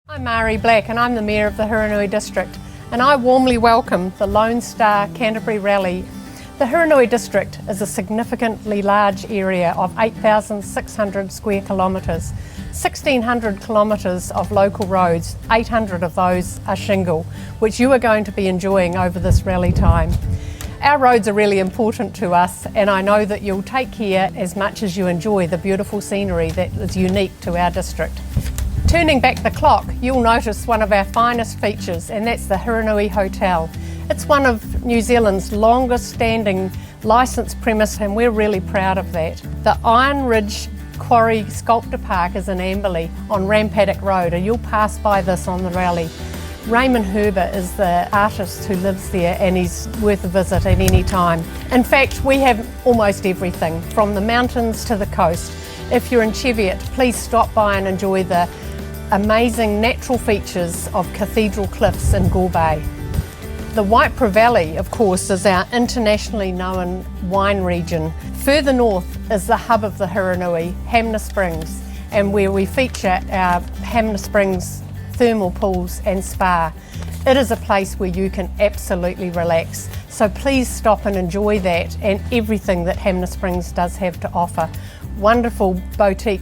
I'm Mari Black and I'm the Mayor of the Hiranui District, and I warmly welcome the Lone Star Canterbury Rally. The Hiranui District is a significantly large area of 8,600 square kilometres, 1,600 kilometres of local roads, 800 of those are shingle, which you are going to be enjoying over this rally time. Our roads are really important to us, and I know that you'll take care as much as you enjoy the beautiful scenery that is unique to our district. Turning back the clock, you'll notice one of our finest features, and that's the Hiranui Hotel. It's one of New Zealand's longest standing licensed premise, and we're really proud of that. The Iron Ridge Quarry Sculptor Park is in Amberley on Rampaddock Road, and you'll pass by this on the rally. Raymond Herbert is the artist who lives there, and he's worth a visit at any time. In fact, we have almost everything, from the mountains to the coast. If you're in Cheviot, please stop by and enjoy the amazing natural features of Cathedral Cliffs in Gore Bay. The Waipara Valley, of course, is our internationally known wine region. Further north is the hub of the Hiranui, Hamner Springs, and where we feature our Hamner Springs thermal pools and spa. It is a place where you can absolutely relax, so please stop and enjoy that and everything that Hamner Springs does have to offer. Wonderful boutique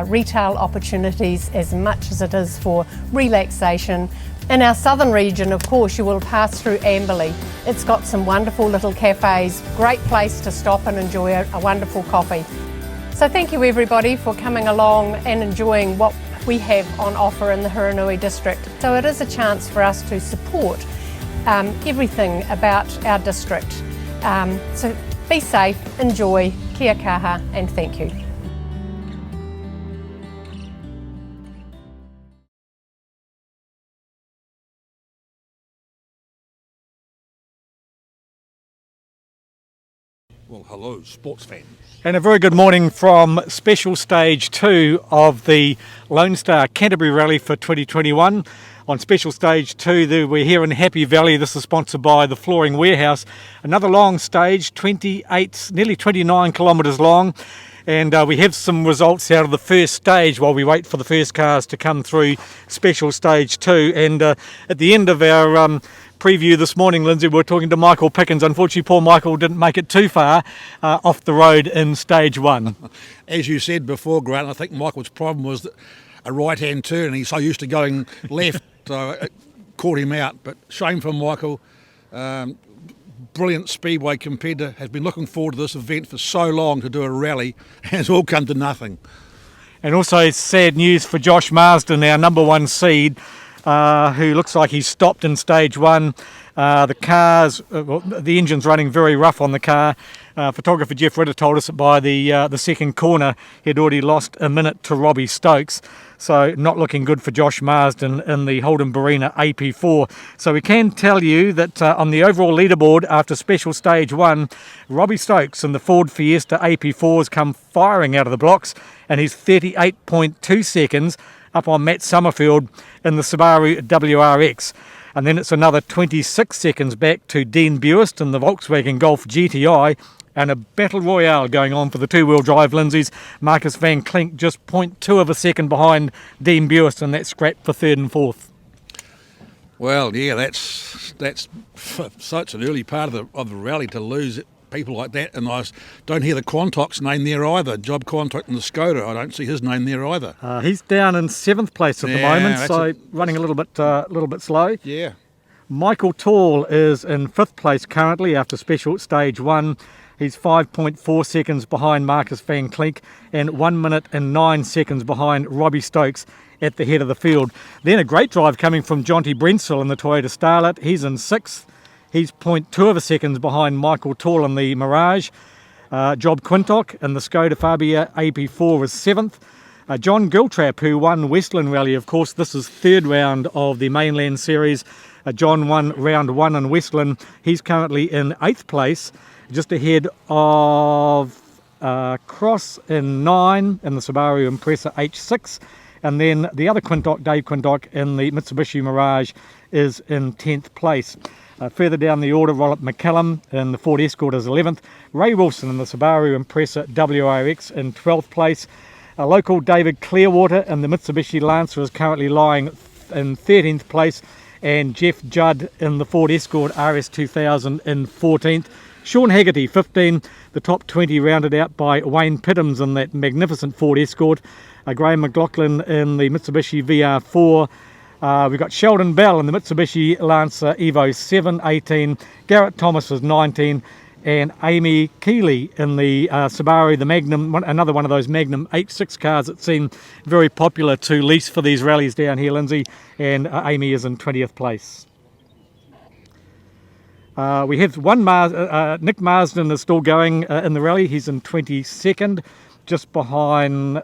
retail opportunities as much as it is for relaxation. In our southern region, of course, you will pass through Amberley. It's got some wonderful little cafes, great place to stop and enjoy a wonderful coffee. So thank you everybody for coming along and enjoying what we have on offer in the Hiranui District. So it is a chance for us to support everything about our district. So be safe, enjoy, kia kaha, and thank you. Well, hello, sports fan. And a very good morning from Special Stage 2 of the Lone Star Canterbury Rally for 2021. On Special Stage 2, we're here in Happy Valley. This is sponsored by the Flooring Warehouse. Another long stage, 28, nearly 29 kilometres long. And we have some results out of the first stage while we wait for the first cars to come through Special Stage 2. And at the end of our preview this morning, Lindsay, we were talking to Michael Pickens. Unfortunately, poor Michael didn't make it too far off the road in Stage 1. As you said before, Grant, I think Michael's problem was a right-hand turn, and he's so used to going left, so it caught him out. But shame for Michael. Brilliant speedway competitor, has been looking forward to this event for so long to do a rally, and it's all come to nothing. And also sad news for Josh Marsden, our number one seed, who looks like he's stopped in Stage 1. The engine's running very rough on the car. Photographer Jeff Ritter told us that by the second corner he'd already lost a minute to Robbie Stokes, so not looking good for Josh Marsden in the Holden Barina AP4. So we can tell you that on the overall leaderboard after Special Stage 1, Robbie Stokes in the Ford Fiesta AP4 has come firing out of the blocks, and he's 38.2 seconds up on Matt Summerfield in the Subaru WRX. And then it's another 26 seconds back to Dean Buist in the Volkswagen Golf GTI, and a battle royale going on for the two-wheel drive Lindsays. Marcus van Klink just 0.2 of a second behind Dean Buist, and that's scrapped for third and fourth. Well, yeah, that's such an early part of the rally to lose people like that, and I don't hear the Quantoc's name there either. Job Quantoc in the Skoda, I don't see his name there either. He's down in 7th place at the moment, so running a little bit slow. Yeah. Michael Tall is in 5th place currently after Special Stage 1. He's 5.4 seconds behind Marcus van Klink and 1 minute and 9 seconds behind Robbie Stokes at the head of the field. Then a great drive coming from Jonty Brentsell in the Toyota Starlet. He's in 6th. He's 0.2 of a seconds behind Michael Tall in the Mirage. Job Quintock in the Skoda Fabia AP4 is 7th. John Giltrap, who won Westland Rally, of course, this is 3rd round of the Mainland Series. John won round 1 in Westland. He's currently in 8th place, just ahead of Cross in 9 in the Subaru Impreza H6. And then the other Quintock, Dave Quintock, in the Mitsubishi Mirage is in 10th place. Further down the order, Rollup McCallum in the Ford Escort is 11th. Ray Wilson in the Subaru Impreza WRX in 12th place. Local David Clearwater in the Mitsubishi Lancer is currently lying in 13th place, and Jeff Judd in the Ford Escort RS2000 in 14th. Sean Haggerty 15, the top 20 rounded out by Wayne Pittams in that magnificent Ford Escort. Graham McLaughlin in the Mitsubishi VR4. We've got Sheldon Bell in the Mitsubishi Lancer Evo 7, 18. Garrett Thomas was 19. And Amy Keeley in the Subaru, the Magnum, another one of those Magnum H6 cars that seem very popular to lease for these rallies down here, Lindsay. And Amy is in 20th place. We have Nick Marsden is still going in the rally. He's in 22nd, just behind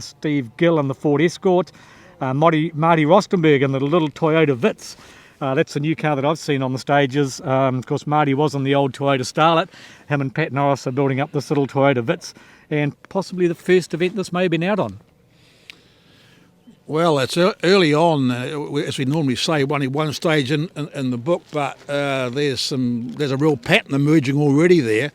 Steve Gill in the Ford Escort. Marty Rostenberg in the little Toyota Vitz. That's a new car that I've seen on the stages. Of course, Marty was on the old Toyota Starlet. Him and Pat Norris are building up this little Toyota Vitz, and possibly the first event this may have been out on. Well, it's early on, as we normally say, only one stage in the book, but there's a real pattern emerging already there.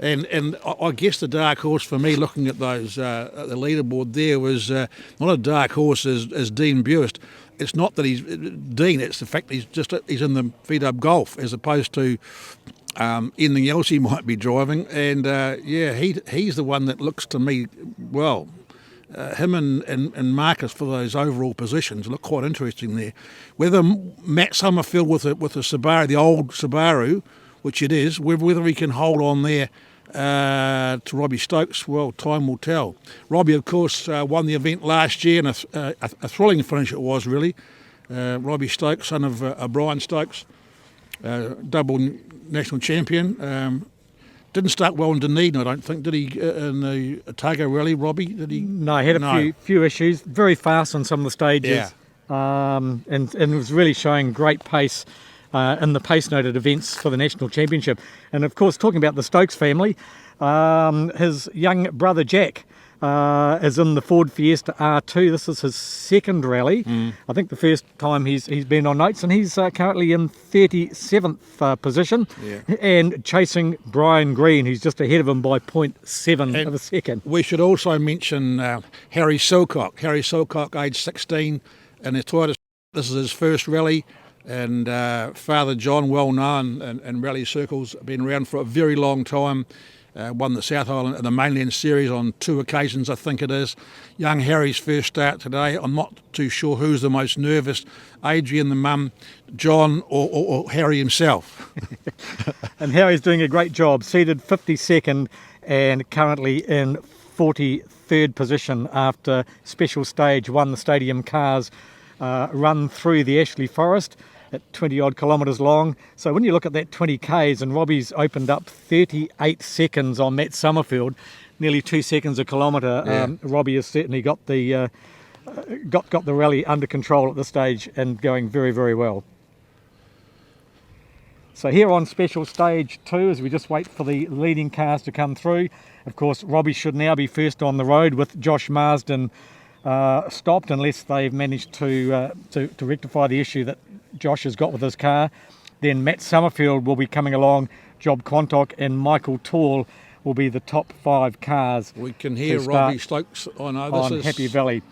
And I guess the dark horse for me, looking at those at the leaderboard there, was not a dark horse as Dean Buist. It's not that he's Dean; it's the fact that he's in the V-Dub Golf as opposed to anything else he might be driving. And he's the one that looks to me well. Him and Marcus for those overall positions look quite interesting there. Whether Matt Summerfield with a Subaru, the old Subaru, which it is, whether he can hold on there to Robbie Stokes, well, time will tell. Robbie, of course, won the event last year, and a thrilling finish it was, really. Robbie Stokes, son of Brian Stokes, double national champion. Didn't start well in Dunedin, I don't think, did he, in the Otago Rally, Robbie? Did he? No, he had a few issues. Very fast on some of the stages. Yeah. And was really showing great pace in the pace-noted events for the National Championship. And, of course, talking about the Stokes family, his young brother Jack is in the Ford Fiesta R2. This is his second rally. I think the first time he's been on notes, and he's currently in 37th position and chasing Brian Green, who's just ahead of him by 0.7 of a second. We should also mention Harry Silcock. Harry Silcock, age 16, and his Toyota. This is his first rally. And Father John, well known in rally circles, been around for a very long time. Won the South Island and the Mainland Series on 2 occasions, I think it is. Young Harry's first start today. I'm not too sure who's the most nervous, Adrian, the mum, John, or Harry himself. And Harry's doing a great job, seated 52nd and currently in 43rd position after special stage 1, the stadium cars run through the Ashley Forest at 20 odd kilometres long. So when you look at that 20 Ks, and Robbie's opened up 38 seconds on Matt Summerfield, nearly 2 seconds a kilometre, Robbie has certainly got the got the rally under control at this stage and going very, very well. So here on special stage 2, as we just wait for the leading cars to come through, of course Robbie should now be first on the road with Josh Marsden stopped, unless they've managed to rectify the issue that Josh has got with his car. Then Matt Summerfield will be coming along, Job Quantock and Michael Tall will be the top 5 cars. We can hear Robbie Stokes on Happy Valley.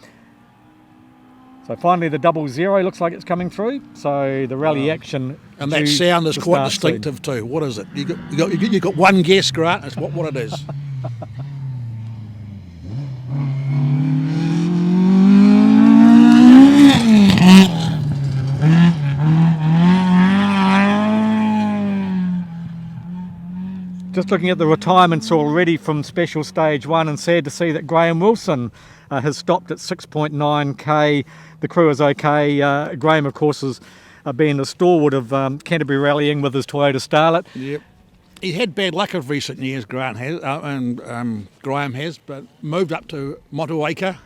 So finally the 00 looks like it's coming through, so the rally action. And that sound is quite distinctive too. What is it? You got one guess, Grant, that's what it is. Just looking at the retirements already from special stage 1, and sad to see that Graham Wilson has stopped at 6.9k. The crew is okay. Graham, of course, has been a stalwart of Canterbury rallying with his Toyota Starlet. Yep. He had bad luck of recent years, Grant has, and Graham has, but moved up to Motueka,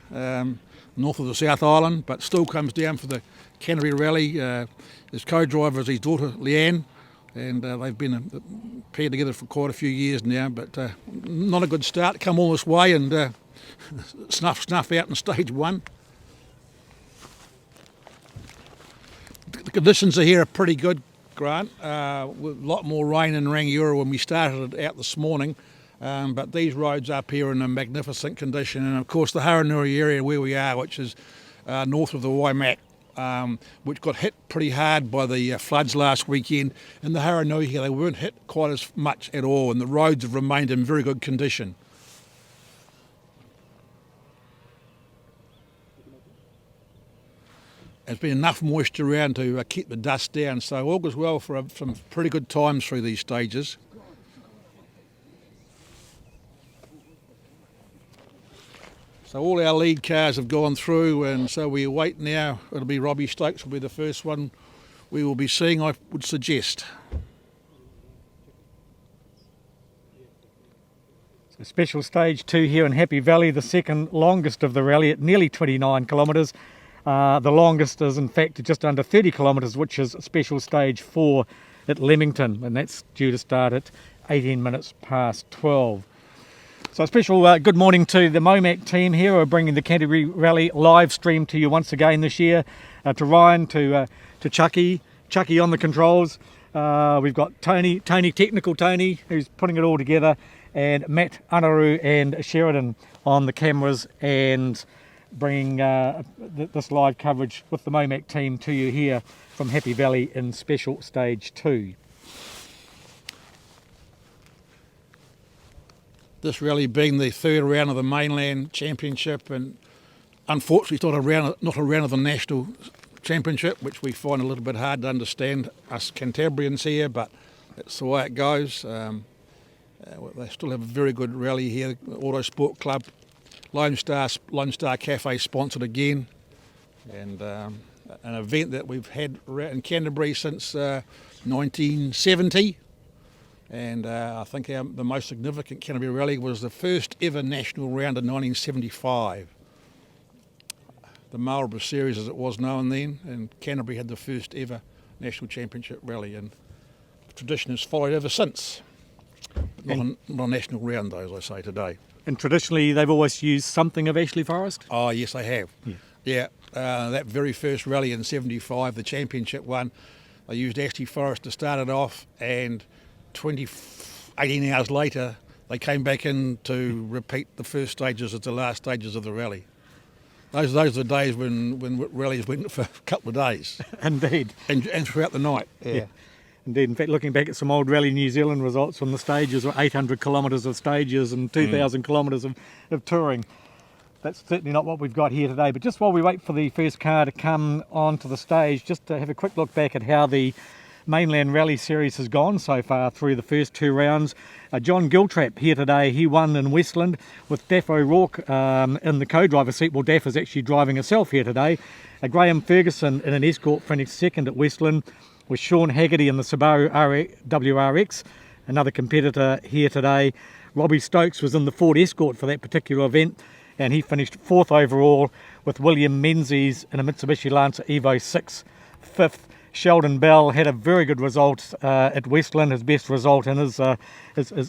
north of the South Island, but still comes down for the Canterbury rally. His co-driver is his daughter, Leanne, and they've been paired together for quite a few years now, but not a good start. Come all this way and snuff out in stage 1. The conditions are here are pretty good, Grant. With a lot more rain in Rangiora when we started out this morning, but these roads up here are in a magnificent condition, and of course the Hiranui area where we are, which is north of the Waimak which got hit pretty hard by the floods last weekend. In the Hiranui here, they weren't hit quite as much at all, and the roads have remained in very good condition. There's been enough moisture around to keep the dust down, so all goes well for some pretty good times through these stages. So all our lead cars have gone through, and so we await now. It'll be Robbie Stokes will be the first one we will be seeing, I would suggest. So special stage 2 here in Happy Valley, the second longest of the rally at nearly 29 kilometres. The longest is in fact just under 30 kilometres, which is special stage 4 at Leamington, and that's due to start at 18 minutes past 12. So a special good morning to the MoMac team here who are bringing the Canterbury Rally live stream to you once again this year. To Ryan, to Chucky on the controls. We've got Tony, Technical Tony, who's putting it all together, and Matt, Anaru and Sheridan on the cameras, and bringing this live coverage with the MoMac team to you here from Happy Valley in special stage 2. This rally being the third round of the mainland championship, and unfortunately it's not a round of the national championship, which we find a little bit hard to understand, us Canterburyans here, but that's the way it goes. They still have a very good rally here. The Auto Sport Club, Lone Star Cafe sponsored again, and an event that we've had in Canterbury since 1970. And I think the most significant Canterbury Rally was the first ever national round in 1975. The Marlborough Series as it was known then, and Canterbury had the first ever national championship rally, and tradition has followed ever since. Not a national round though, as I say today. And traditionally they've always used something of Ashley Forest? Oh yes, they have. Yeah, that very first rally in 75, the championship one, they used Ashley Forest to start it off, and 18 hours later they came back in to repeat the first stages as the last stages of the rally. Those are the days when rallies went for a couple of days. Indeed. And throughout the night. Yeah. Indeed. In fact, looking back at some old Rally New Zealand results when the stages were 800 kilometres of stages and 2,000 kilometres of touring. That's certainly not what we've got here today. But just while we wait for the first car to come onto the stage, just to have a quick look back at how the mainland rally series has gone so far through the first 2 rounds. John Giltrap here today, he won in Westland with Daff O'Rourke in the co-driver seat. Well, Daff is actually driving herself here today. Graham Ferguson in an Escort finished second at Westland, with Sean Haggerty in the Subaru WRX, another competitor here today. Robbie Stokes was in the Ford Escort for that particular event, and he finished 4th overall, with William Menzies in a Mitsubishi Lancer Evo 6 5th. Sheldon Bell had a very good result at Westland, his best result in his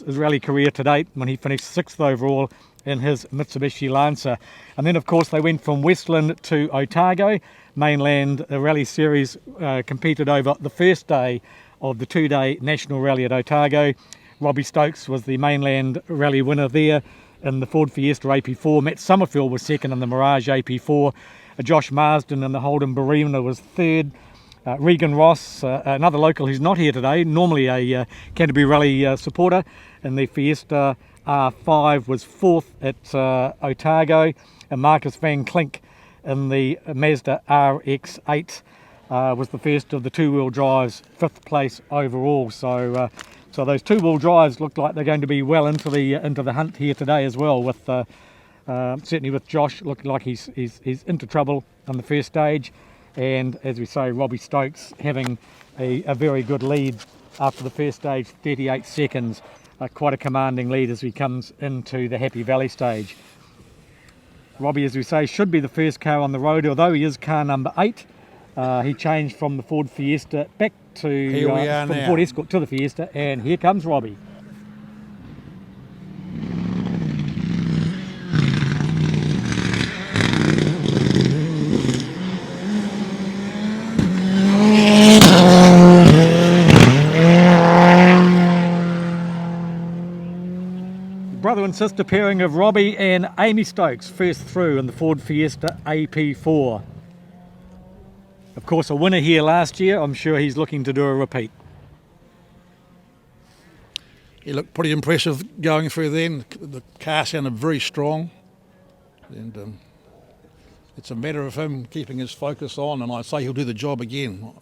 rally career to date, when he finished 6th overall in his Mitsubishi Lancer. And then of course they went from Westland to Otago. Mainland Rally Series competed over the first day of the 2-day national rally at Otago. Robbie Stokes was the mainland rally winner there in the Ford Fiesta AP4. Matt Summerfield was second in the Mirage AP4. Josh Marsden in the Holden Barima was third. Regan Ross, another local who's not here today, normally a Canterbury Rally supporter, in the Fiesta R5 was 4th at Otago, and Marcus Van Klink in the Mazda RX-8 was the first of the 2-wheel drives, 5th place overall. So those 2-wheel drives look like they're going to be well into the hunt here today as well. With certainly with Josh looking like he's into trouble on the first stage, and as we say, Robbie Stokes having a very good lead after the first stage, 38 seconds, quite a commanding lead as he comes into the Happy Valley stage. Robbie, as we say, should be the first car on the road, although he is car number 8. He changed from the Ford Fiesta back to from the Ford Escort to the Fiesta, and here comes Robbie. Brother and sister pairing of Robbie and Amy Stokes first through in the Ford Fiesta AP4. Of course, a winner here last year. I'm sure he's looking to do a repeat. He looked pretty impressive going through then. The car sounded very strong. And it's a matter of him keeping his focus on, and I say he'll do the job again.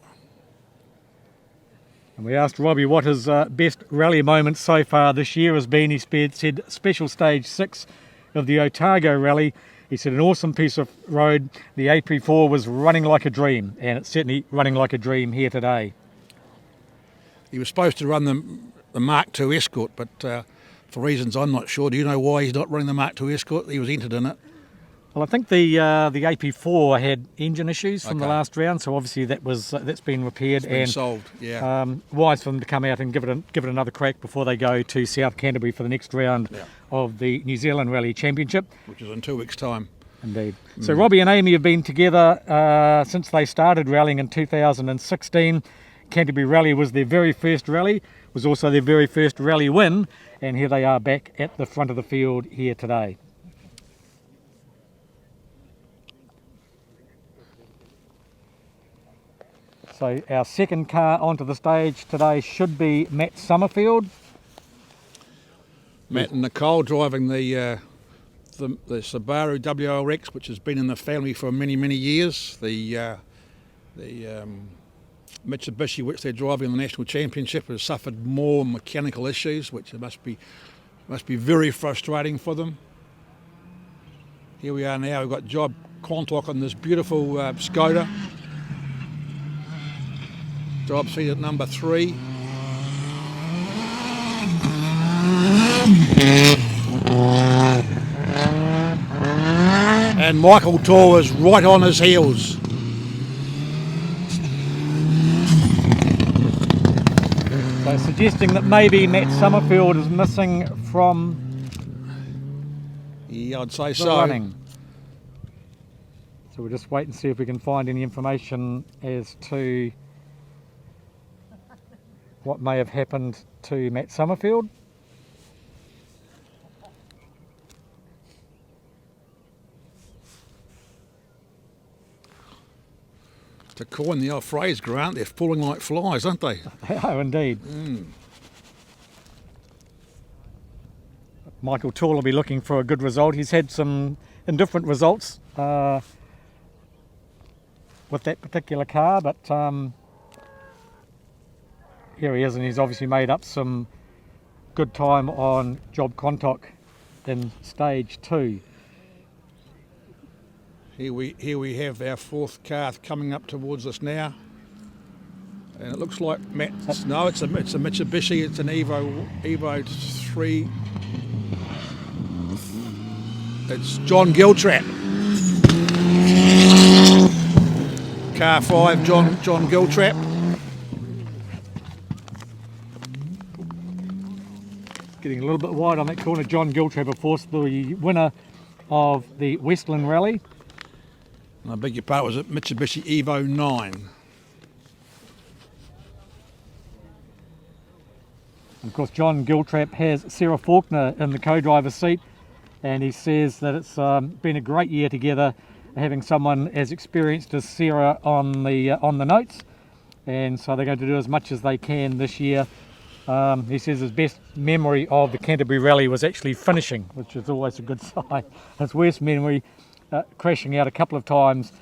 And we asked Robbie what his best rally moment so far this year has been. He said special stage 6 of the Otago rally. He said an awesome piece of road. The AP4 was running like a dream, and it's certainly running like a dream here today. He was supposed to run the Mark II Escort, but for reasons I'm not sure. Do you know why he's not running the Mark II Escort? He was entered in it. Well, I think the AP4 had engine issues from the Okay. last round, so obviously that's been repaired. It's been and solved, yeah. wise for them to come out and give it another crack before they go to South Canterbury for the next round of the New Zealand Rally Championship. Which is in 2 weeks' time. Indeed. So Robbie and Amy have been together since they started rallying in 2016. Canterbury Rally was their very first rally, was also their very first rally win, and here they are back at the front of the field here today. So our second car onto the stage today should be Matt Summerfield. Matt and Nicole driving the Subaru WRX, which has been in the family for many, many years. The Mitsubishi, which they're driving in the National Championship, has suffered more mechanical issues, which must be very frustrating for them. Here we are now, we've got Job Quantock on this beautiful Skoda. Job seat at number 3. And Michael Tor is right on his heels. So suggesting that maybe Matt Summerfield is missing from Yeah, I'd say the so. running. So we'll just wait and see if we can find any information as to what may have happened to Matt Summerfield. To coin the old phrase, Grant, they're falling like flies, aren't they? Oh, indeed. Michael Toole will be looking for a good result. He's had some indifferent results with that particular car, but here he is, and he's obviously made up some good time on Job Quantock in stage 2. Here we have our 4th car coming up towards us now, and it looks like Matt's. No, it's a Mitsubishi. It's an Evo 3. It's John Giltrap. Car 5, John Giltrap. Getting a little bit wide on that corner. John Giltrap, of course, the winner of the Westland Rally. And I beg your pardon, was it Mitsubishi Evo 9? And of course, John Giltrap has Sarah Faulkner in the co-driver's seat, and he says that it's been a great year together, having someone as experienced as Sarah on the notes, and so they're going to do as much as they can this year. He says his best memory of the Canterbury Rally was actually finishing, which is always a good sign. His worst memory, crashing out a couple of times.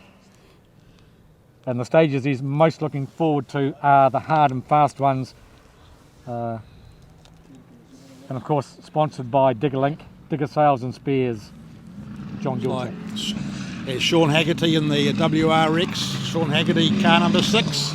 And the stages he's most looking forward to are the hard and fast ones. And of course, sponsored by Digger Sales and Spares, John Giltrap. There's Sean Haggerty in the WRX. Sean Haggerty, car number 6.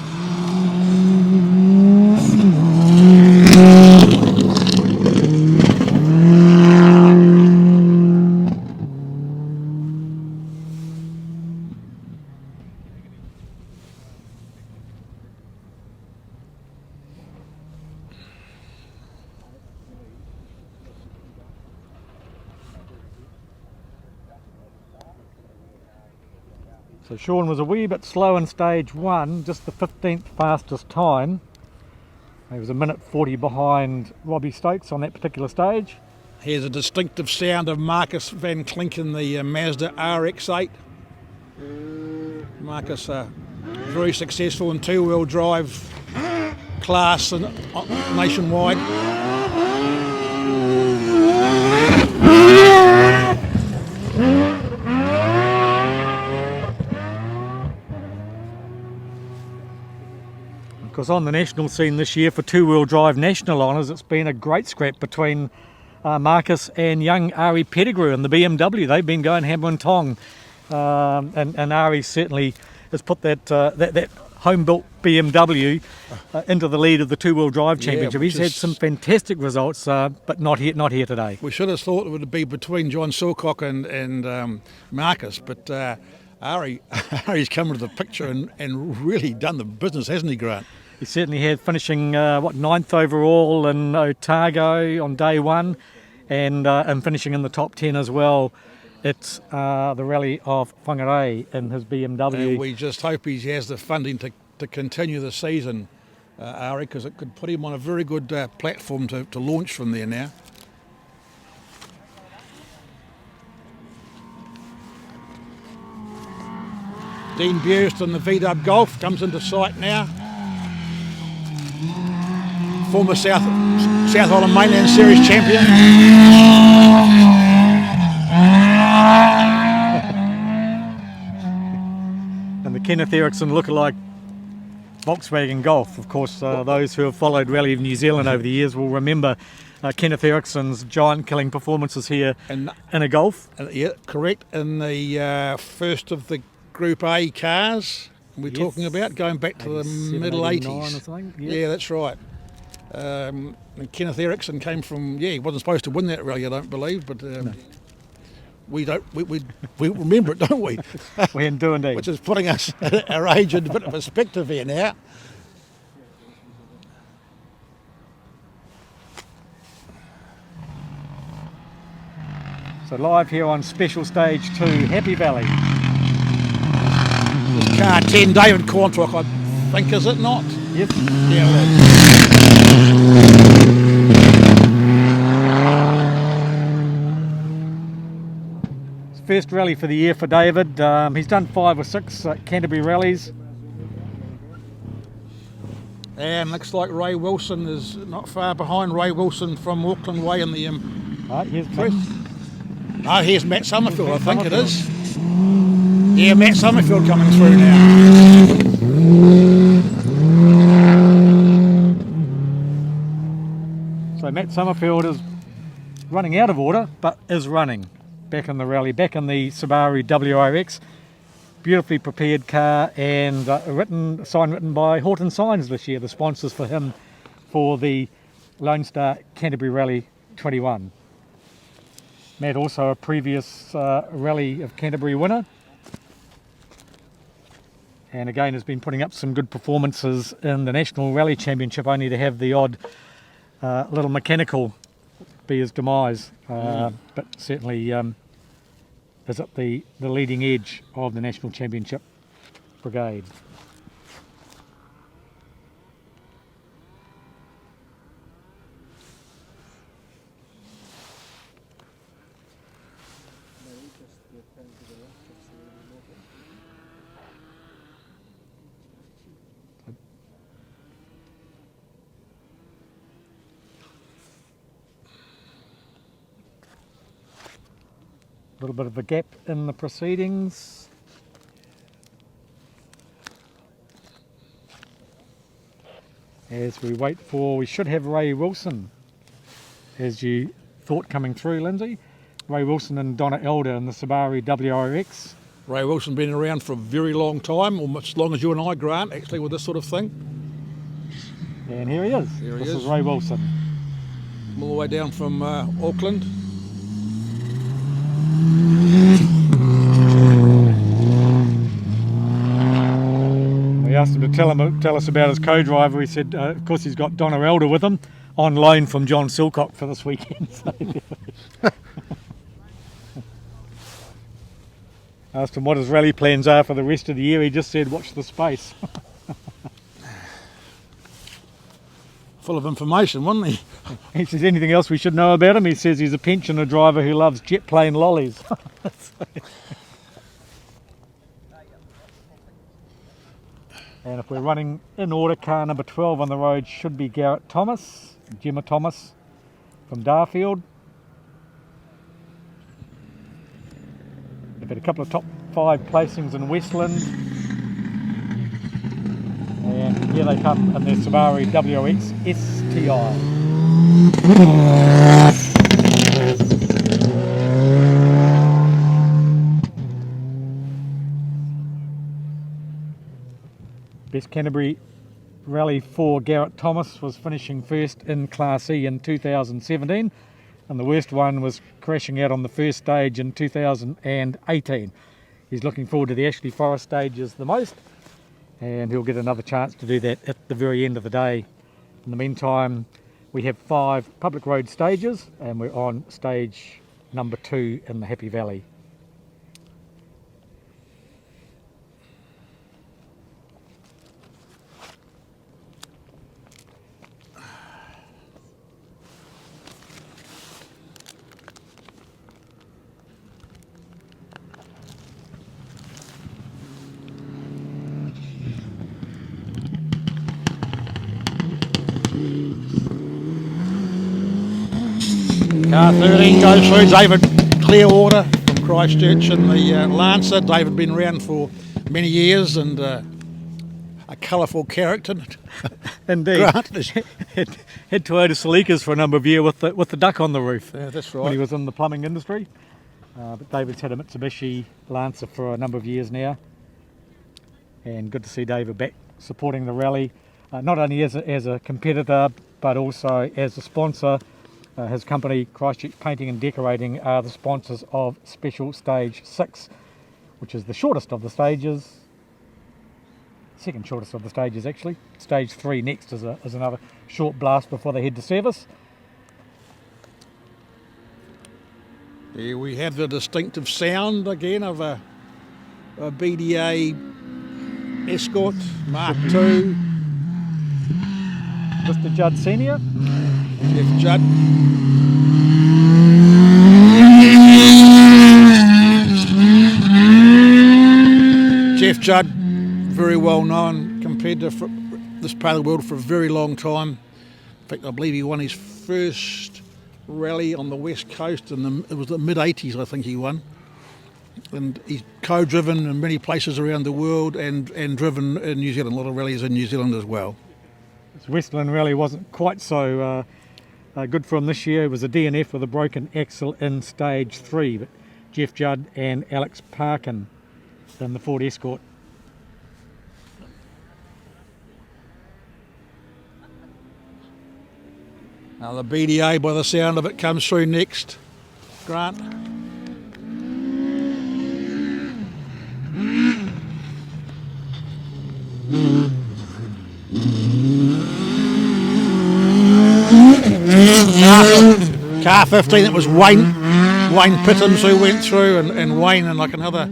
So Sean was a wee bit slow in stage 1, just the 15th fastest time. He was a minute 40 behind Robbie Stokes on that particular stage. Here's a distinctive sound of Marcus Van Klink in the Mazda RX-8. Marcus very successful in two-wheel drive class and nationwide. Because on the national scene this year for two-wheel drive national honours, it's been a great scrap between Marcus and young Ari Pettigrew and the BMW. They've been going hammer and tong, and Ari certainly has put that home-built BMW into the lead of the two-wheel drive championship. He's had some fantastic results, but not here today. We should have thought it would be between John Silcock and Marcus, but Ari's come into the picture and really done the business, hasn't he, Grant? He certainly had, finishing 9th overall in Otago on day one, and finishing in the top 10 as well. It's the rally of Whangarei in his BMW. And we just hope he has the funding to continue the season, Ari, because it could put him on a very good platform to launch from there now. Dean Burst in the VW Golf comes into sight now. Former South Island Mainland Series champion. And the Kenneth Eriksson lookalike Volkswagen Golf. Of course, those who have followed Rally of New Zealand over the years will remember Kenneth Eriksson's giant-killing performances here in a Golf. Yeah, correct. In the first of the Group A cars we're talking about, going back to the middle 80s. Yeah, that's right. And Kenneth Eriksson came from, he wasn't supposed to win that rally, I don't believe, but No. we remember it, don't we? We do indeed. Which is putting us at our age in a bit of perspective here now. So live here on Special Stage 2, Happy Valley. This car 10, David Quantock, I think, is it not? Yep. Yeah, it is. First rally for the year for David. He's done 5 or 6 Canterbury rallies. And looks like Ray Wilson is not far behind. Ray Wilson from Auckland Way in the Here's press. Matt. Oh, here's Matt Summerfield, I think it is. Yeah, Matt Summerfield coming through now. So Matt Summerfield is running out of order, but is running. Back in the rally, back in the Subaru WRX. Beautifully prepared car, and sign written by Horton Signs this year, the sponsors for him for the Lone Star Canterbury Rally 21. Matt also a previous Rally of Canterbury winner, and again has been putting up some good performances in the National Rally Championship, only to have the odd little mechanical be his demise, but certainly is at the leading edge of the National Championship brigade. A little bit of a gap in the proceedings. As we wait we should have Ray Wilson, as you thought, coming through, Lindsay. Ray Wilson and Donna Elder in the Subaru WRX. Ray Wilson been around for a very long time, almost as long as you and I, Grant, actually, with this sort of thing. And here he is. This is Ray Wilson. All the way down from Auckland. We asked him to tell us about his co-driver. He said, of course, he's got Donna Elder with him on loan from John Silcock for this weekend. Asked him what his rally plans are for the rest of the year. He just said, watch the space. Full of information, wasn't he? He says, anything else we should know about him? He says he's a pensioner driver who loves jet plane lollies. And if we're running in order, car number 12 on the road should be Garrett Thomas, Gemma Thomas from Darfield. They've had a couple of top 5 placings in Westland. And here they come in their Subaru WX STI. Best Canterbury Rally for Garrett Thomas was finishing first in Class E in 2017, and the worst one was crashing out on the first stage in 2018. He's looking forward to the Ashley Forest stages the most, and he'll get another chance to do that at the very end of the day. In the meantime, we have 5 public road stages, and we're on stage number 2 in the Happy Valley. Car 13 goes through David Clearwater from Christchurch in the Lancer. David been around for many years and a colourful character. Indeed. Grant. Had Toyota Celica's for a number of years with the duck on the roof. Yeah, that's right. When he was in the plumbing industry. But David's had a Mitsubishi Lancer for a number of years now. And good to see David back supporting the rally, not only as a competitor, but also as a sponsor. His company, Christchurch Painting and Decorating, are the sponsors of Special Stage 6, which is the shortest of the stages. Second shortest of the stages, actually. Stage 3 next is another short blast before they head to service. Here we have the distinctive sound again of a BDA Escort Mark II. Mr. Judd Senior. Jeff Judd. Jeff Judd, very well known compared to this part of the world for a very long time. In fact, I believe he won his first rally on the west coast it was the mid-80s, I think he won. And he's co-driven in many places around the world and driven in New Zealand, a lot of rallies in New Zealand as well. This Westland rally wasn't quite so good for him this year. It was a DNF with a broken axle in stage 3, but Jeff Judd and Alex Parkin in the Ford Escort. Now the BDA, by the sound of it, comes through next. Grant. Car 15, it was Wayne Pittons who went through, and Wayne, and like another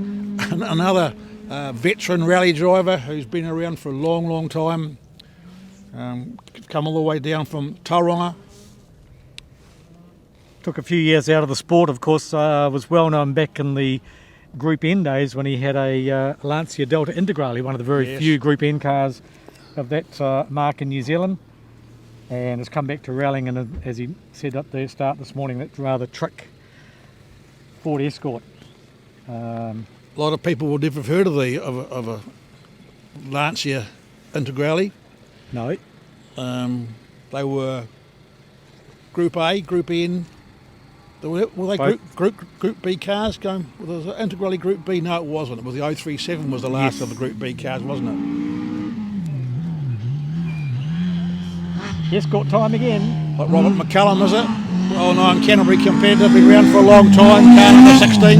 veteran rally driver who's been around for a long time, come all the way down from Tauranga. Took a few years out of the sport, of course. Was well known back in the Group N days when he had a Lancia Delta Integrale, one of the very few Group N cars of that mark in New Zealand, and has come back to rallying, and as he said at the start this morning, that rather trick Ford Escort. A lot of people would never have heard of a Lancia Integrale. No. They were Group A, Group N. Were they Group B cars going? Was it Integrale Group B? No, it wasn't. It was the 037 was the last of the Group B cars, wasn't it? Escort time again. Like Robert McCullum, is it? Well known Canterbury competitor, been around for a long time, car number 16.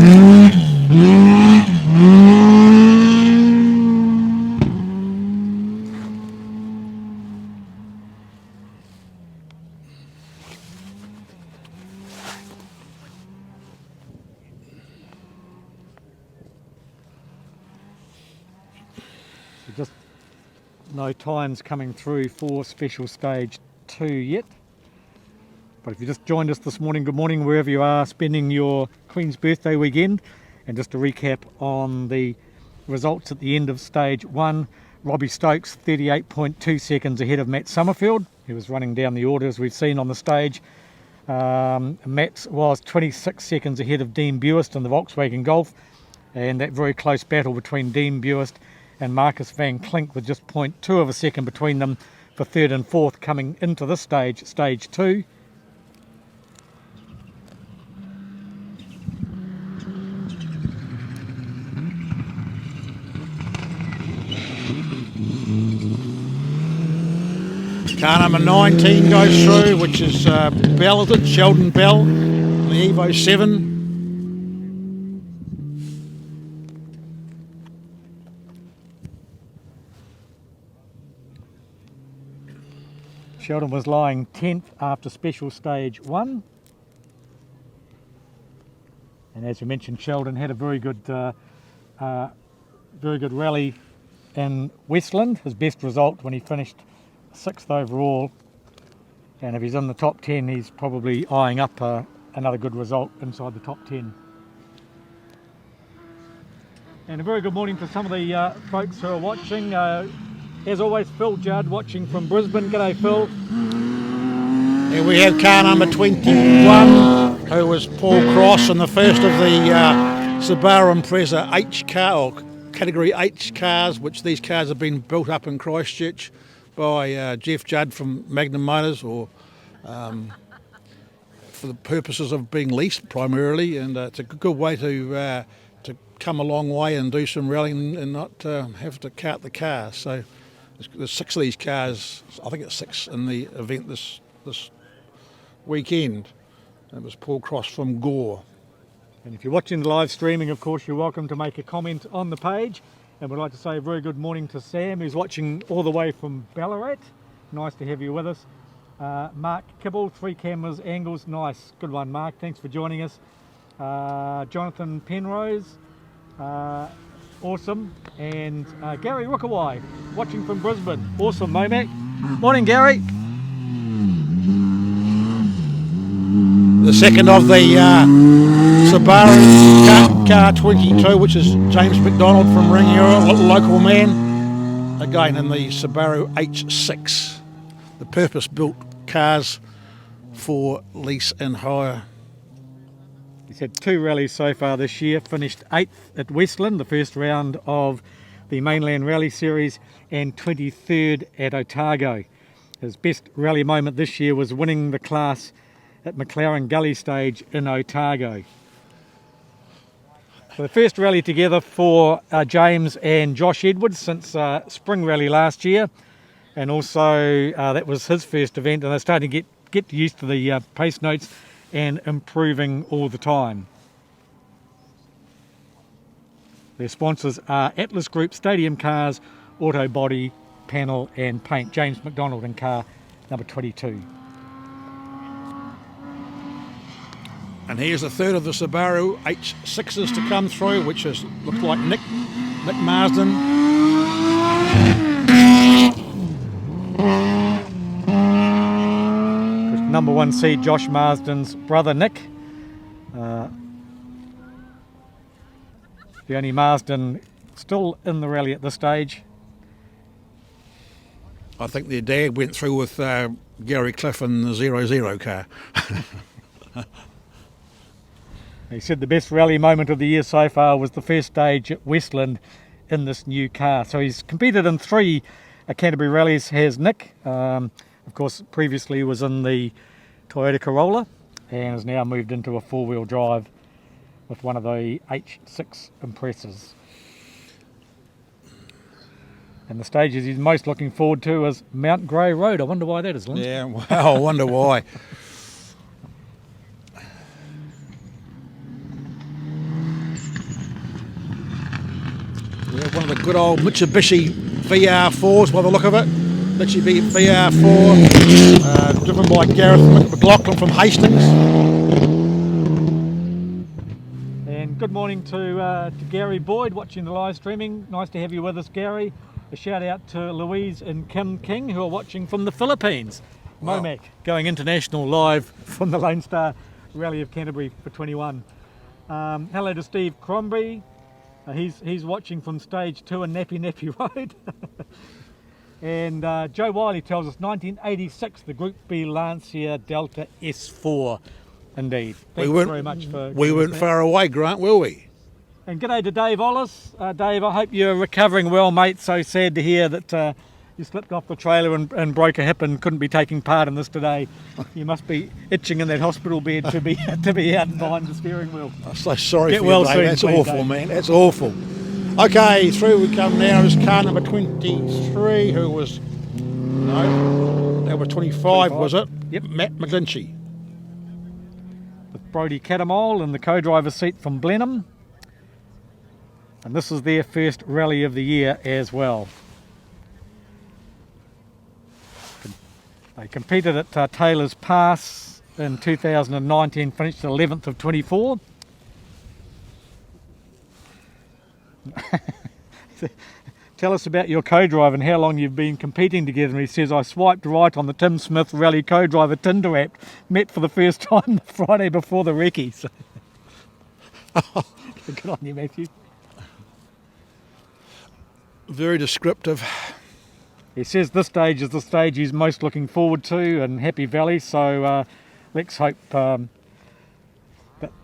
Just no times coming through for Special Stage 2 yet. But if you just joined us this morning, good morning wherever you are spending your Queen's birthday weekend. And just to recap on the results at the end of Stage 1, Robbie Stokes 38.2 seconds ahead of Matt Summerfield. He was running down the order as we've seen on the stage. Matt was 26 seconds ahead of Dean Buist in the Volkswagen Golf, and that very close battle between Dean Buist and Marcus van Klink with just 0.2 of a second between them for third and fourth coming into this stage, stage 2. Car number 19 goes through, which is Bell, is it? Sheldon Bell, the Evo 7. Sheldon was lying 10th after special stage 1. And as we mentioned, Sheldon had a very good rally in Westland. His best result when he finished 6th overall. And if he's in the top 10, he's probably eyeing up another good result inside the top 10. And a very good morning to some of the folks who are watching. As always, Phil Judd watching from Brisbane. G'day, Phil. And we have car number 21, who was Paul Cross in the first of the Subaru Impreza H car, or category H cars, which these cars have been built up in Christchurch by Jeff Judd from Magnum Motors, or for the purposes of being leased primarily, and it's a good way to come a long way and do some rallying and not have to cart the car. So there's 6 of these cars. I think it's 6 in the event this weekend. It was Paul Cross from Gore. And if you're watching the live streaming, of course, you're welcome to make a comment on the page. And we'd like to say a very good morning to Sam, who's watching all the way from Ballarat. Nice to have you with us. Mark Kibble, 3 cameras, angles, nice. Good one, Mark. Thanks for joining us. Jonathan Penrose, awesome. And Gary Rookawai, watching from Brisbane. Awesome, MoMac. Morning, Gary. The second of the Subaru car 22, which is James McDonald from Rangiora, local man, again in the Subaru H6, the purpose-built cars for lease and hire. He's had 2 rallies so far this year, finished 8th at Westland, the first round of the Mainland Rally Series, and 23rd at Otago. His best rally moment this year was winning the class at McLaren Gully stage in Otago. So the first rally together for James and Josh Edwards since Spring Rally last year, and also that was his first event, and they're starting to get used to the pace notes and improving all the time. Their sponsors are Atlas Group, Stadium Cars, Auto Body, Panel and Paint. James McDonald in car number 22. And here's the third of the Subaru H6s to come through, which looks like Nick Marsden. Number 1 seed, Josh Marsden's brother Nick. The only Marsden still in the rally at this stage. I think their dad went through with Gary Cliff in the 00 car. He said the best rally moment of the year so far was the first stage at Westland in this new car. So he's competed in 3 Canterbury rallies, has Nick. Of course, previously was in the Toyota Corolla and has now moved into a 4-wheel drive with one of the H6 Impressas. And the stages he's most looking forward to is Mount Grey Road. I wonder why that is, Lindsay. Yeah, well, I wonder why. We have one of the good old Mitsubishi VR4s by the look of it. Mitsubishi VR4, driven by Gareth McLaughlin from Hastings. And good morning to Gary Boyd watching the live streaming. Nice to have you with us, Gary. A shout out to Louise and Kim King who are watching from the Philippines. Wow. MoMac going international live from the Lone Star Rally of Canterbury for 21. Hello to Steve Crombie. He's watching from stage 2 in Nappy Road. And Joe Wiley tells us 1986, the Group B Lancia Delta S4. Indeed. Thank you very much for... We weren't far away, Grant, were we? And g'day to Dave Ollis. Dave, I hope you're recovering well, mate. So sad to hear that you slipped off the trailer and broke a hip and couldn't be taking part in this today. You must be itching in that hospital bed to be out behind the steering wheel. I'm so sorry Get for well you, Dave. soon, That's please, awful, Dave. man. That's awful. Okay, through we come now is car number 23, who was... No, that was 25, was it? Yep. Matt McGlinchey. With Brodie Catamole in the co-driver's seat from Blenheim. And this is their first rally of the year as well. They competed at Taylor's Pass in 2019, finished 11th of 24. Tell us about your co-driver and how long you've been competing together. And he says, I swiped right on the Tim Smith Rally co-driver Tinder app, met for the first time the Friday before the recce. So good on you, Matthew. Very descriptive. He says this stage is the stage he's most looking forward to in Happy Valley, so let's hope that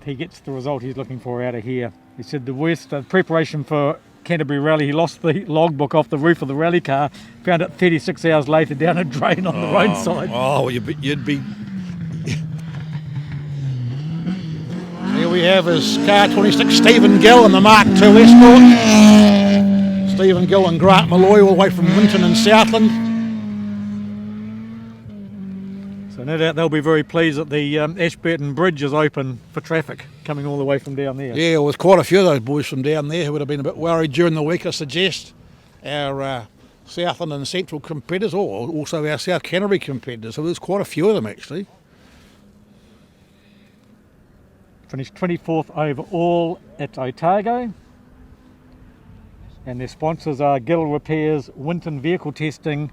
he gets the result he's looking for out of here. He said the worst preparation for Canterbury Rally, he lost the logbook off the roof of the rally car, found it 36 hours later down a drain on the roadside. Oh, you'd be... Here we have is car 26, Stephen Gill in the Mark II Escort. Stephen Gill and Grant Malloy all the way from Winton and Southland. So no doubt they'll be very pleased that the Ashburton Bridge is open for traffic coming all the way from down there. Yeah, there was quite a few of those boys from down there who would have been a bit worried during the week, I suggest. Our Southland and Central competitors, or also our South Canterbury competitors. So there's quite a few of them actually. Finished 24th overall at Otago. And their sponsors are Gill Repairs, Winton Vehicle Testing,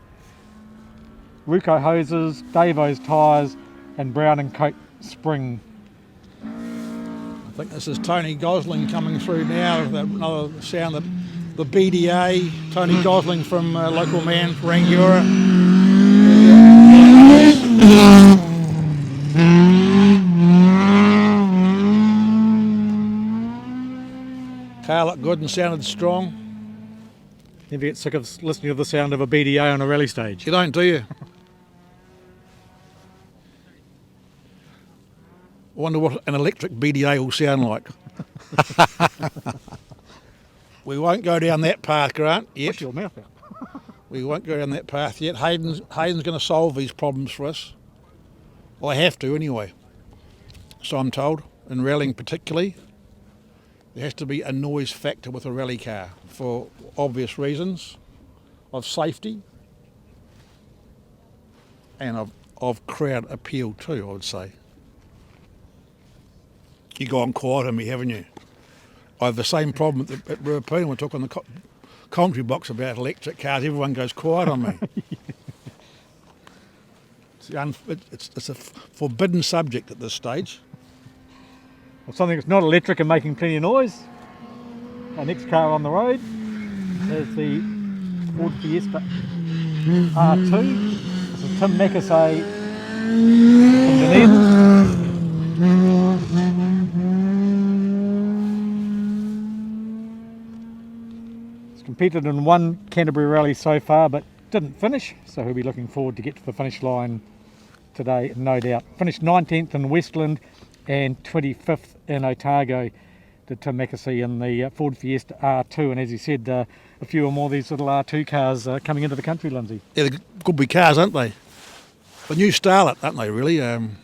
Ruco Hoses, Davo's Tyres and Brown & Coat Spring. I think this is Tony Gosling coming through now. Another sound that the BDA, Tony Gosling from local man Rangiora. Car looked good and sounded strong. Never get sick of listening to the sound of a BDA on a rally stage. You don't, do you? I wonder what an electric BDA will sound like. We won't go down that path, Grant, yet. Push your mouth out. We won't go down that path yet. Hayden's going to solve these problems for us. Well, I have to anyway. So I'm told, in rallying particularly, there has to be a noise factor with a rally car for obvious reasons of safety and of crowd appeal too, I would say. You've gone quiet on me, haven't you? I have the same problem at Ruapuna. We talk on the commentary box about electric cars. Everyone goes quiet on me. It's a forbidden subject at this stage. Well, something that's not electric and making plenty of noise. Our next car on the road is the Ford Fiesta R2. This is Tim Mackay from Dunedin. He's competed in one Canterbury rally so far but didn't finish, so he'll be looking forward to get to the finish line today, no doubt. Finished 19th in Westland and 25th in Otago, did Tim Mackay in the Ford Fiesta R2. And as he said, a few or more of these little R2 cars coming into the country, Lindsay. Yeah, they're good big cars, aren't they? The new Starlet, aren't they, really? And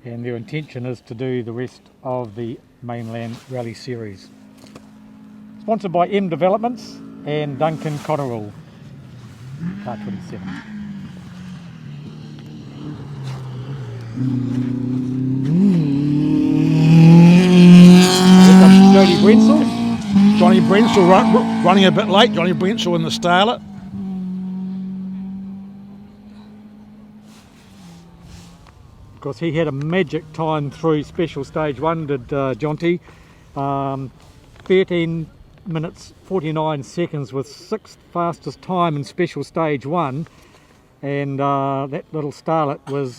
their intention is to do the rest of the Mainland Rally Series. Sponsored by M Developments and Duncan Cotterill, car 27. Johnny Brenshaw running a bit late. Johnny Brenshaw in the Starlet. course, he had a magic time through special stage 1, did Jonty. 13 minutes 49 seconds with 6th fastest time in special stage 1, and that little starlet was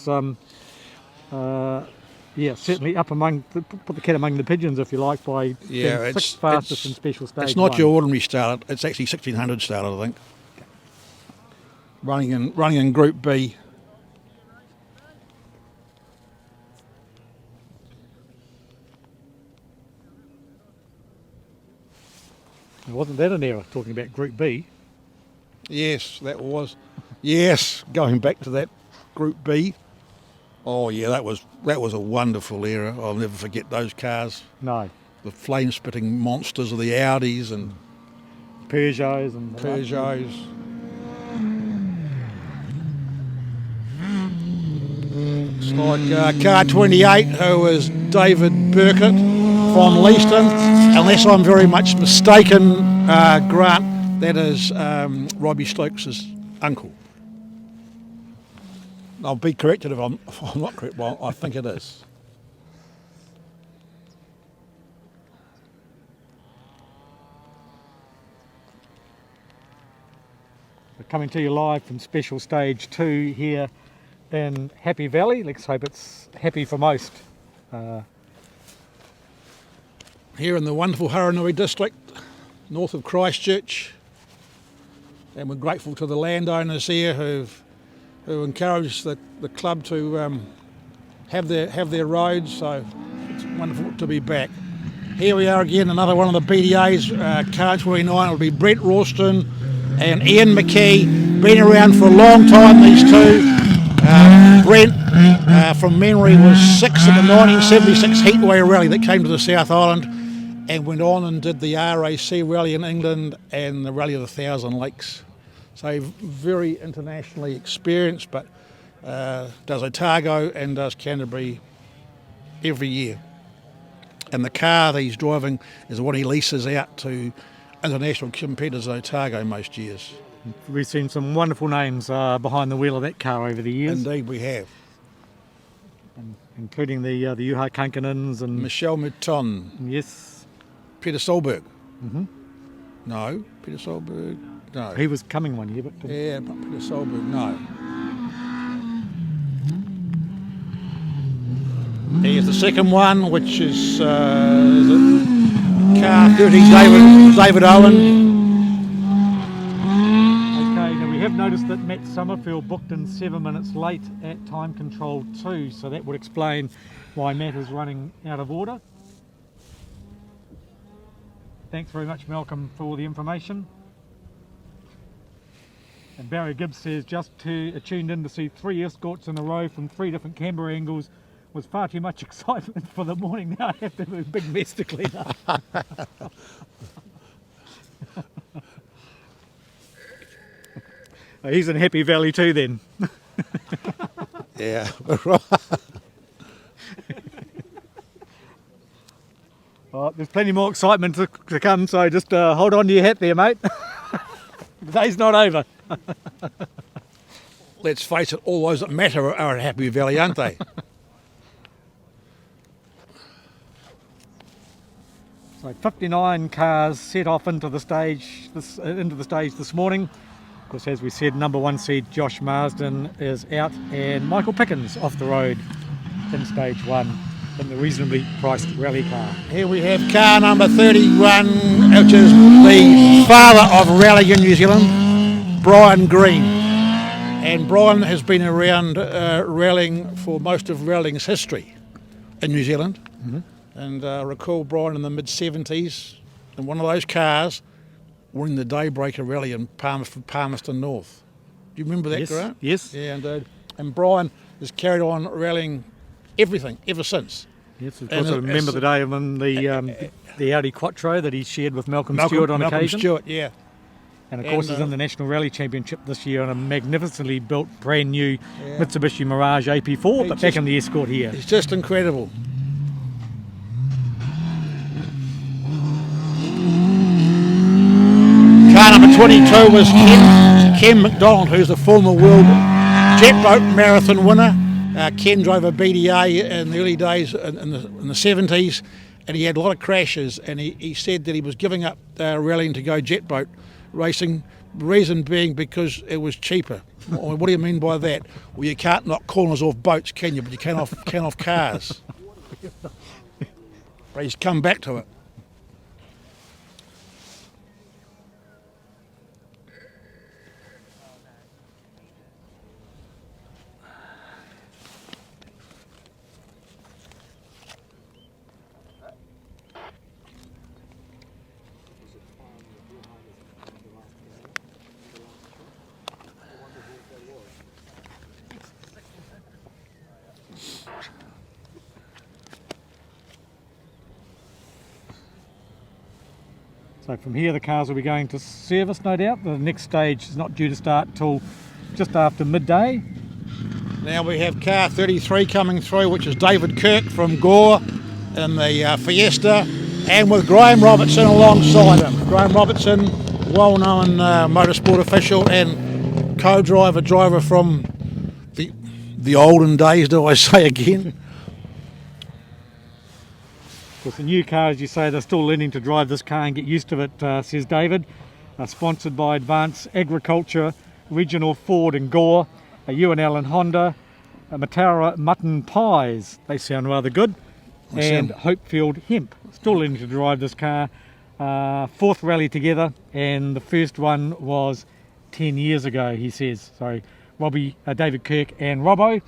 certainly up among put the cat among the pigeons, if you like, by being 6th fastest in special stage 1. It's not your ordinary starlet, it's actually 1600 starlet, I think. Running in Group B. Wasn't that an error, talking about Group B? Yes, that was. Yes, going back to that Group B. Oh yeah, that was a wonderful era. I'll never forget those cars. No. The flame-spitting monsters of the Audis and Peugeots and Peugeots. It's like car 28, who was David Burkett from Leaston. Unless I'm very much mistaken, Grant, that is Robbie Stokes' uncle. I'll be corrected if I'm not correct. Well, I think it is. We're coming to you live from special stage 2 here in Happy Valley. Let's hope it's happy for most. Here in the wonderful Hiranui district, north of Christchurch, and we're grateful to the landowners here who encouraged the club to have their roads. So it's wonderful to be back. Here we are again, another one of the BDAs, car 29. It'll be Brett Rawston and Ian McKay. Been around for a long time, these two. Brent, from memory, was 6th in the 1976 Heatway Rally that came to the South Island, and went on and did the RAC Rally in England and the Rally of the Thousand Lakes. So very internationally experienced, but does Otago and does Canterbury every year. And the car that he's driving is what he leases out to international competitors at Otago most years. We've seen some wonderful names behind the wheel of that car over the years. Indeed we have. Including the Juha Kankanens and... Michel Mouton. Yes. Peter Solberg. Mm-hmm. No, Peter Solberg, no. He was coming one year, but... Yeah, but Peter Solberg, no. Here's the second one, which is it car 30 David Owen. Okay, now we have noticed that Matt Summerfield booked in 7 minutes late at time control 2, so that would explain why Matt is running out of order. Thanks very much, Malcolm, for all the information. And Barry Gibbs says, just tuned in to see 3 escorts in a row from 3 different camera angles was far too much excitement for the morning. Now I have to have a big mess to clean up. He's in Happy Valley too then. Yeah. Oh, there's plenty more excitement to come, so just hold on to your hat there, mate. The day's not over. Let's face it, all those that matter are at Happy Valley, aren't they? So 59 cars set off into the stage this morning. Of course, as we said, number 1 seed Josh Marsden is out, and Michael Pickens off the road in stage 1. In the reasonably priced rally car. Here we have car number 31, which is the father of rally in New Zealand, Brian Green. And Brian has been around rallying for most of rallying's history in New Zealand. Mm-hmm. And I recall Brian in the mid-70s in one of those cars winning the Daybreaker Rally in Palmerston North. Do you remember that, Yes. Grant? Yes. Yeah, and Brian has carried on rallying everything ever since. Yes, of course. I remember the day when the Audi Quattro that he shared with Malcolm Stewart on occasion. Stewart, yeah. And of course, he's in the National Rally Championship this year on a magnificently built, brand new Mitsubishi Mirage AP4, but back in the Escort here. It's just incredible. Car number 22 was Ken McDonald, who's the former world jet boat marathon winner. Ken drove a BDA in the early days in the 70s, and he had a lot of crashes, and he said that he was giving up rallying to go jet boat racing, reason being because it was cheaper. What do you mean by that? Well, you can't knock corners off boats, can you? But you can off cars. But he's come back to it. So from here the cars will be going to service, no doubt. The next stage is not due to start till just after midday. Now we have car 33 coming through, which is David Kirk from Gore in the Fiesta, and with Graham Robertson alongside him. Graham Robertson, well-known motorsport official and driver from the olden days, do I say again? With the new car, as you say, they're still learning to drive this car and get used to it, says David. Sponsored by Advanced Agriculture, Regional Ford and Gore, UNL and Honda, Matara Mutton Pies, they sound rather good, and Hopefield Hemp, still learning to drive this car. Fourth rally together, and the first one was 10 years ago, he says. So David Kirk and Robbo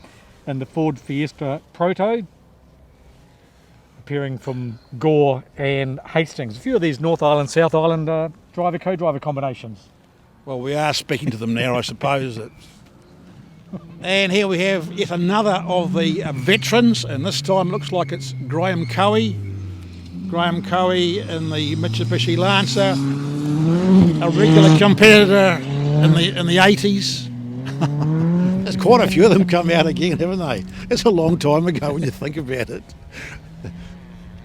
in the Ford Fiesta Proto, appearing from Gore and Hastings. A few of these North Island, South Island co-driver combinations. Well, we are speaking to them now, I suppose. And here we have yet another of the veterans, and this time looks like it's Graham Cowie. Graham Cowie in the Mitsubishi Lancer, a regular competitor in the 80s. There's quite a few of them come out again, haven't they? It's a long time ago when you think about it.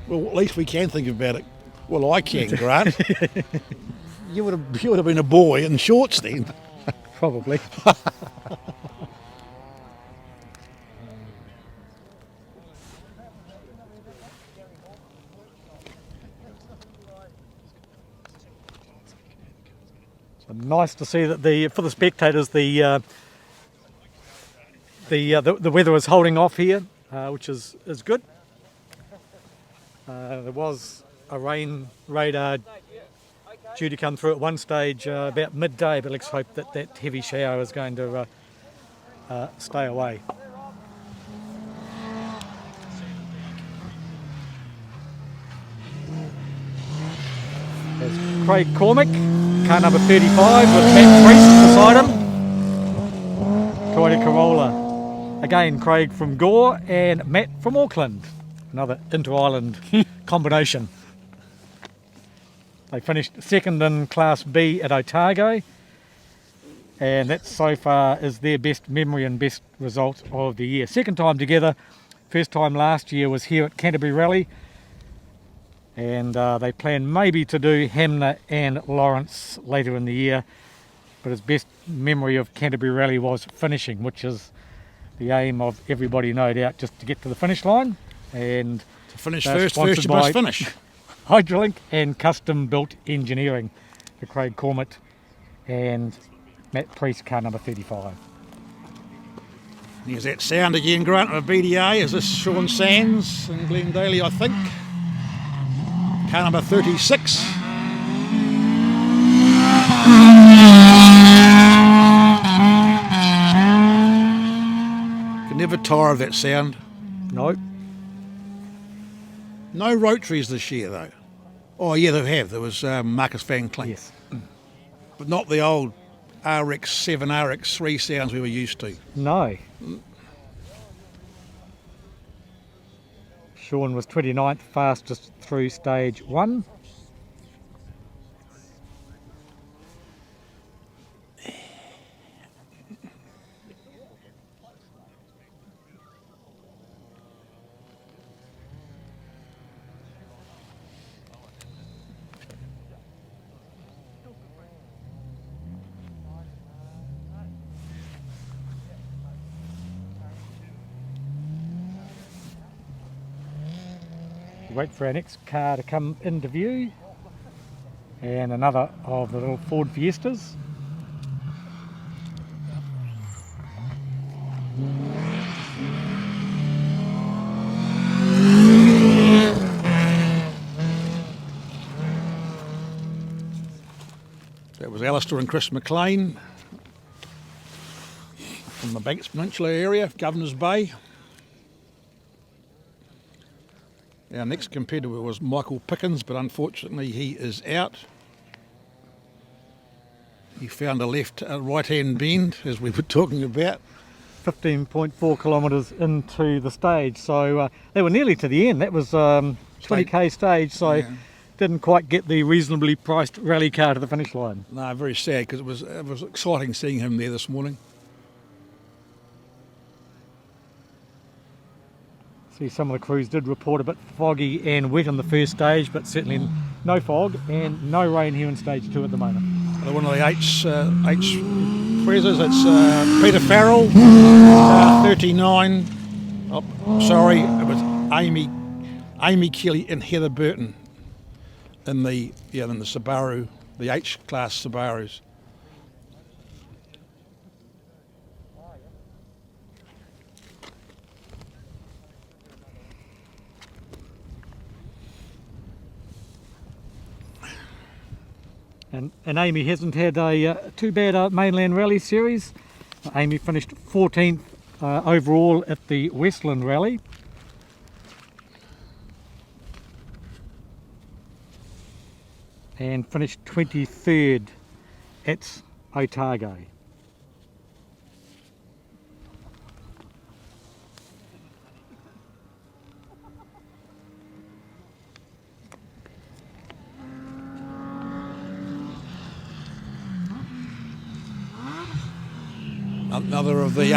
Well, at least we can think about it. Well, I can, Grant. You would have been a boy in shorts then. Probably. So nice to see that for the spectators the weather is holding off here, which is good. There was a rain radar due to come through at one stage about midday, but let's hope that heavy shower is going to stay away. There's Craig Cormick, car number 35 with Matt Priest beside him. Toyota Corolla. Again, Craig from Gore and Matt from Auckland. Another inter-island combination. They finished second in Class B at Otago, and that so far is their best memory and best result of the year. Second time together, first time last year was here at Canterbury Rally, and they plan maybe to do Hamner and Lawrence later in the year, but his best memory of Canterbury Rally was finishing, which is the aim of everybody, no doubt, just to get to the finish line. And to finish first you must finish. Hydrolink and Custom Built Engineering for Craig Cormitt and Matt Priest, car number 35. There's that sound again, Grant, of a BDA. Is this Sean Sands and Glenn Daly, I think? Car number 36. Can never tire of that sound. No. No rotaries this year, though. Oh, yeah, they have. There was Marcus Van Klink. Yes. But not the old RX-7, RX-3 sounds we were used to. No. Sean was 29th fastest through stage 1. Wait for our next car to come into view. And another of the little Ford Fiestas. That was Alistair and Chris McLean from the Banks Peninsula area, Governor's Bay. Our next competitor was Michael Pickens, but unfortunately he is out. He found a right-hand bend, as we were talking about. 15.4 kilometres into the stage, so they were nearly to the end. That was 20k stage, so yeah. Didn't quite get the reasonably priced rally car to the finish line. No, very sad, because it was exciting seeing him there this morning. See, some of the crews did report a bit foggy and wet on the first stage, but certainly no fog and no rain here in stage 2 at the moment. One of the H Prezes, it's Peter Farrell, 39. Oh, sorry, it was Amy Kelly and Heather Burton in the Subaru, the H class Subarus. And Amy hasn't had a too bad mainland rally series. Amy finished 14th overall at the Westland Rally. And finished 23rd at Otago. Another of the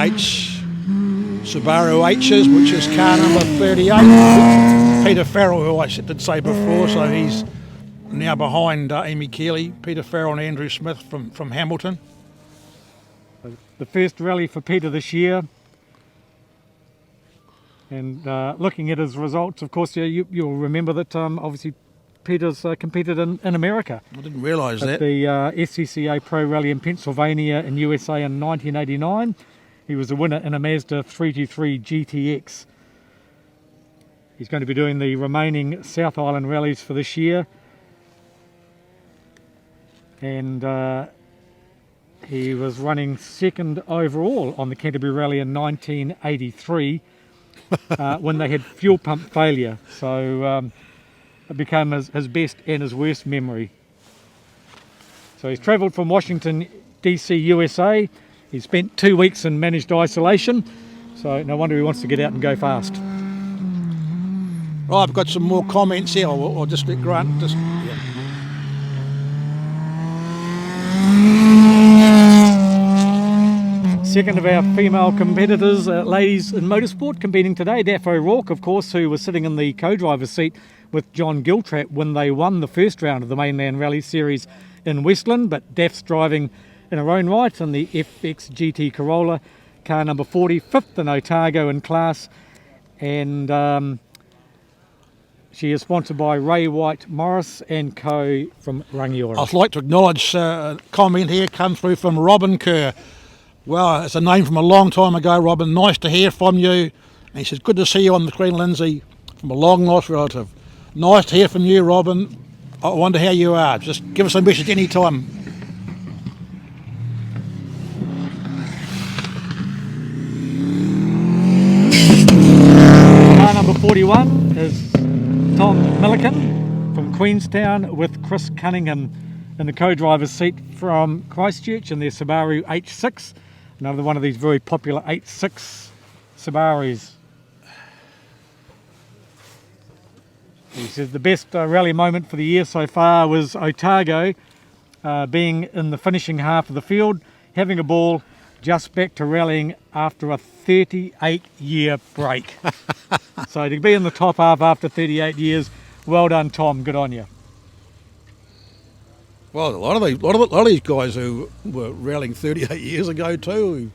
Subaru H's, which is car number 38. Peter Farrell, who I did say before, so he's now behind Amy Keeley, Peter Farrell and Andrew Smith from Hamilton. The first rally for Peter this year. And looking at his results, of course, you'll remember that obviously Peter's competed in America. I didn't realise that. At the SCCA Pro Rally in Pennsylvania in USA in 1989. He was the winner in a Mazda 323 GTX. He's going to be doing the remaining South Island rallies for this year. And he was running second overall on the Canterbury Rally in 1983 when they had fuel pump failure. So it became his best and his worst memory. So he's travelled from Washington DC, USA. He spent 2 weeks in managed isolation, so no wonder he wants to get out and go fast. Right, I've got some more comments here. I'll just let Grant yeah. Second of our female competitors, ladies in motorsport, competing today. Daff O'Rourke, of course, who was sitting in the co-driver's seat with John Giltrap when they won the first round of the Mainland Rally Series in Westland. But Daff's driving in her own right in the FX GT Corolla, car number 40, 5th in Otago in class. And she is sponsored by Ray White Morris and Co. from Rangiora. I'd like to acknowledge a comment here come through from Robin Kerr. Well, it's a name from a long time ago, Robin. Nice to hear from you. And he says, good to see you on the screen, Lindsay, from a long lost relative. Nice to hear from you, Robin. I wonder how you are. Just give us a message any time. Car number 41 is Tom Milliken from Queenstown with Chris Cunningham in the co-driver's seat from Christchurch in their Subaru H6. Another one of these very popular H6 Subarus. He says the best rally moment for the year so far was Otago, being in the finishing half of the field, having a ball, just back to rallying after a 38-year break. So to be in the top half after 38 years, well done, Tom. Good on you. Well, a lot of these guys who were rallying 38 years ago too.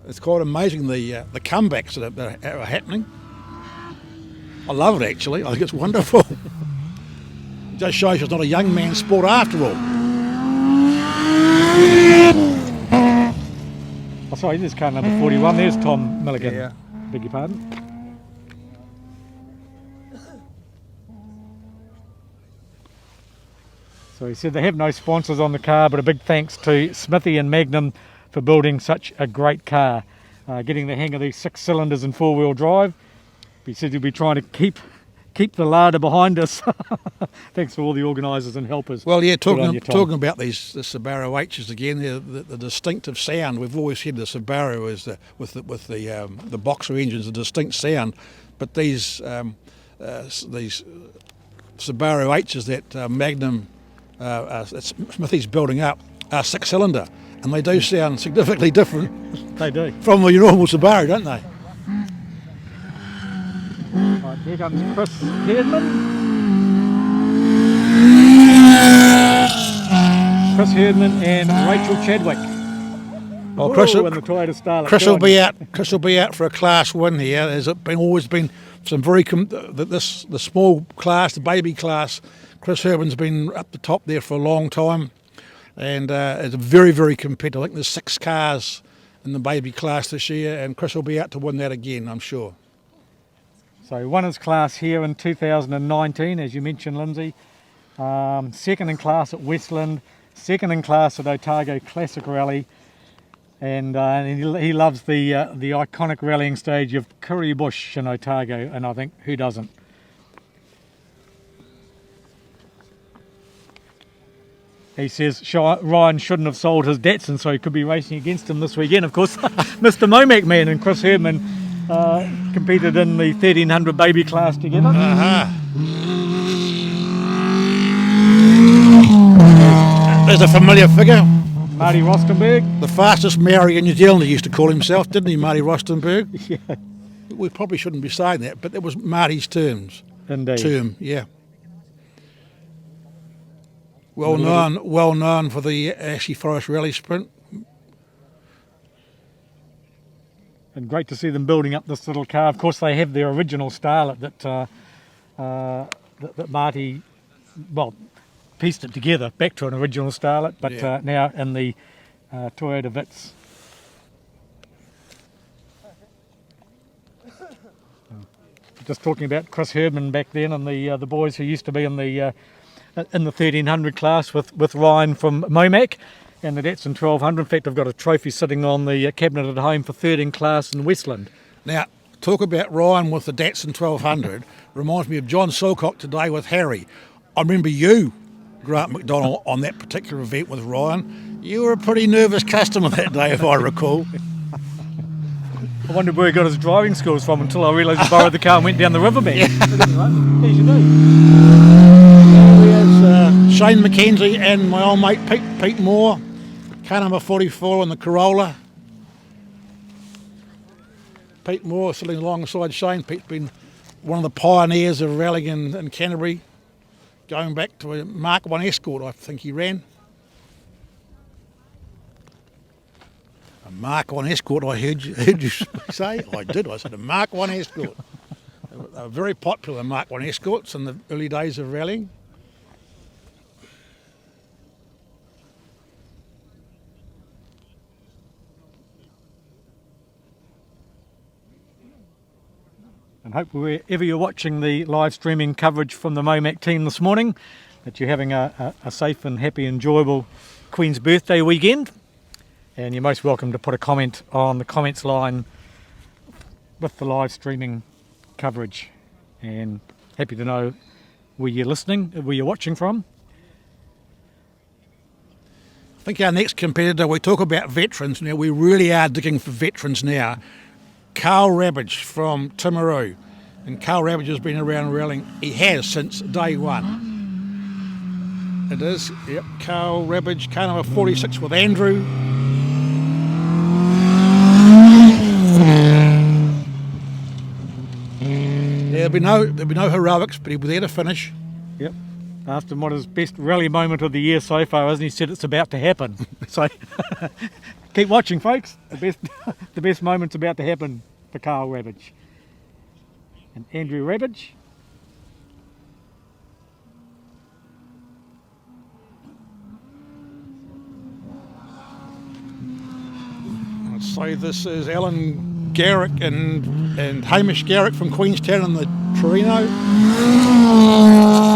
It's quite amazing the comebacks that are happening. I love it actually. I think it's wonderful. It just shows it's not a young man's sport after all. Oh, sorry, this is car number 41. There's Tom Milliken. Yeah. Beg your pardon. So he said they have no sponsors on the car, but a big thanks to Smithy and Magnum for building such a great car. Getting the hang of these 6 cylinders and 4-wheel drive. He said he'll be trying to keep the larder behind us. Thanks for all the organisers and helpers. Well, yeah, talking about the Subaru H's again, the distinctive sound. We've always had the Subaru as with the boxer engines, a distinct sound, but these Subaru H's that Magnum Smithy's building up are 6-cylinder, and they do sound significantly different. They do. From your normal Subaru, don't they? Right, here comes Chris Herdman. Chris Herdman and Rachel Chadwick. Well, Chris will be out. Chris will be out for a class win here. There's always been some very the small class, the baby class. Chris Herdman's been up the top there for a long time, and it's very, very competitive. I think there's 6 cars in the baby class this year, and Chris will be out to win that again, I'm sure. So won his class here in 2019, as you mentioned, Lindsay. Second in class at Westland, second in class at Otago Classic Rally, and he loves the iconic rallying stage of Curry Bush in Otago, and I think who doesn't? He says Ryan shouldn't have sold his Datsun, so he could be racing against him this weekend. Of course, Mr. MoMac man and Chris Herdman competed in the 1300 baby class together. There's a familiar figure. Marty Rostenberg. The fastest Maori in New Zealand, he used to call himself, didn't he, Marty Rostenberg? Yeah. We probably shouldn't be saying that, but that was Marty's terms. Indeed. Term, yeah. Well known for the Ashley Forest Rally Sprint. And great to see them building up this little car. Of course, they have their original Starlet that Marty, pieced it together back to an original Starlet, but now in the Toyota Vitz. Just talking about Chris Herdman back then and the boys who used to be in the 1300 class with Ryan from MoMac and the Datsun 1200. In fact, I've got a trophy sitting on the cabinet at home for third in class in Westland. Now, talk about Ryan with the Datsun 1200 reminds me of John Silcock today with Harry. I remember you, Grant McDonald, on that particular event with Ryan. You were a pretty nervous customer that day, if I recall. I wondered where he got his driving skills from until I realised he borrowed the car and went down the riverbank. Yeah. As you do. There's Shane McKenzie and my old mate Pete Moore, car number 44 on the Corolla. Pete Moore sitting alongside Shane. Pete's been one of the pioneers of rallying in Canterbury, going back to a Mark 1 Escort, I think he ran. A Mark 1 Escort, I heard you say? I did, I said a Mark 1 Escort. They were very popular, Mark 1 Escorts, in the early days of rallying. And hope wherever you're watching the live streaming coverage from the MoMac team this morning, that you're having a safe and happy, enjoyable Queen's birthday weekend. And you're most welcome to put a comment on the comments line with the live streaming coverage. And happy to know where you're listening, where you're watching from. I think our next competitor, we talk about veterans now, we really are digging for veterans now. Carl Rabbage from Timaru. And Carl Rabbage has been around rallying. He has since day one. It is, yep, Carl Rabbage, car number 46 with Andrew. Yeah, there'll be no heroics, but he'll be there to finish. Yep. Asked him what his best rally moment of the year so far is, and he said it's about to happen. So keep watching, folks. The best moment's about to happen for Carl Rabbage. and Andrew Rabbage. I'd say this is Alan Garrick and Hamish Garrick from Queenstown in the Torino.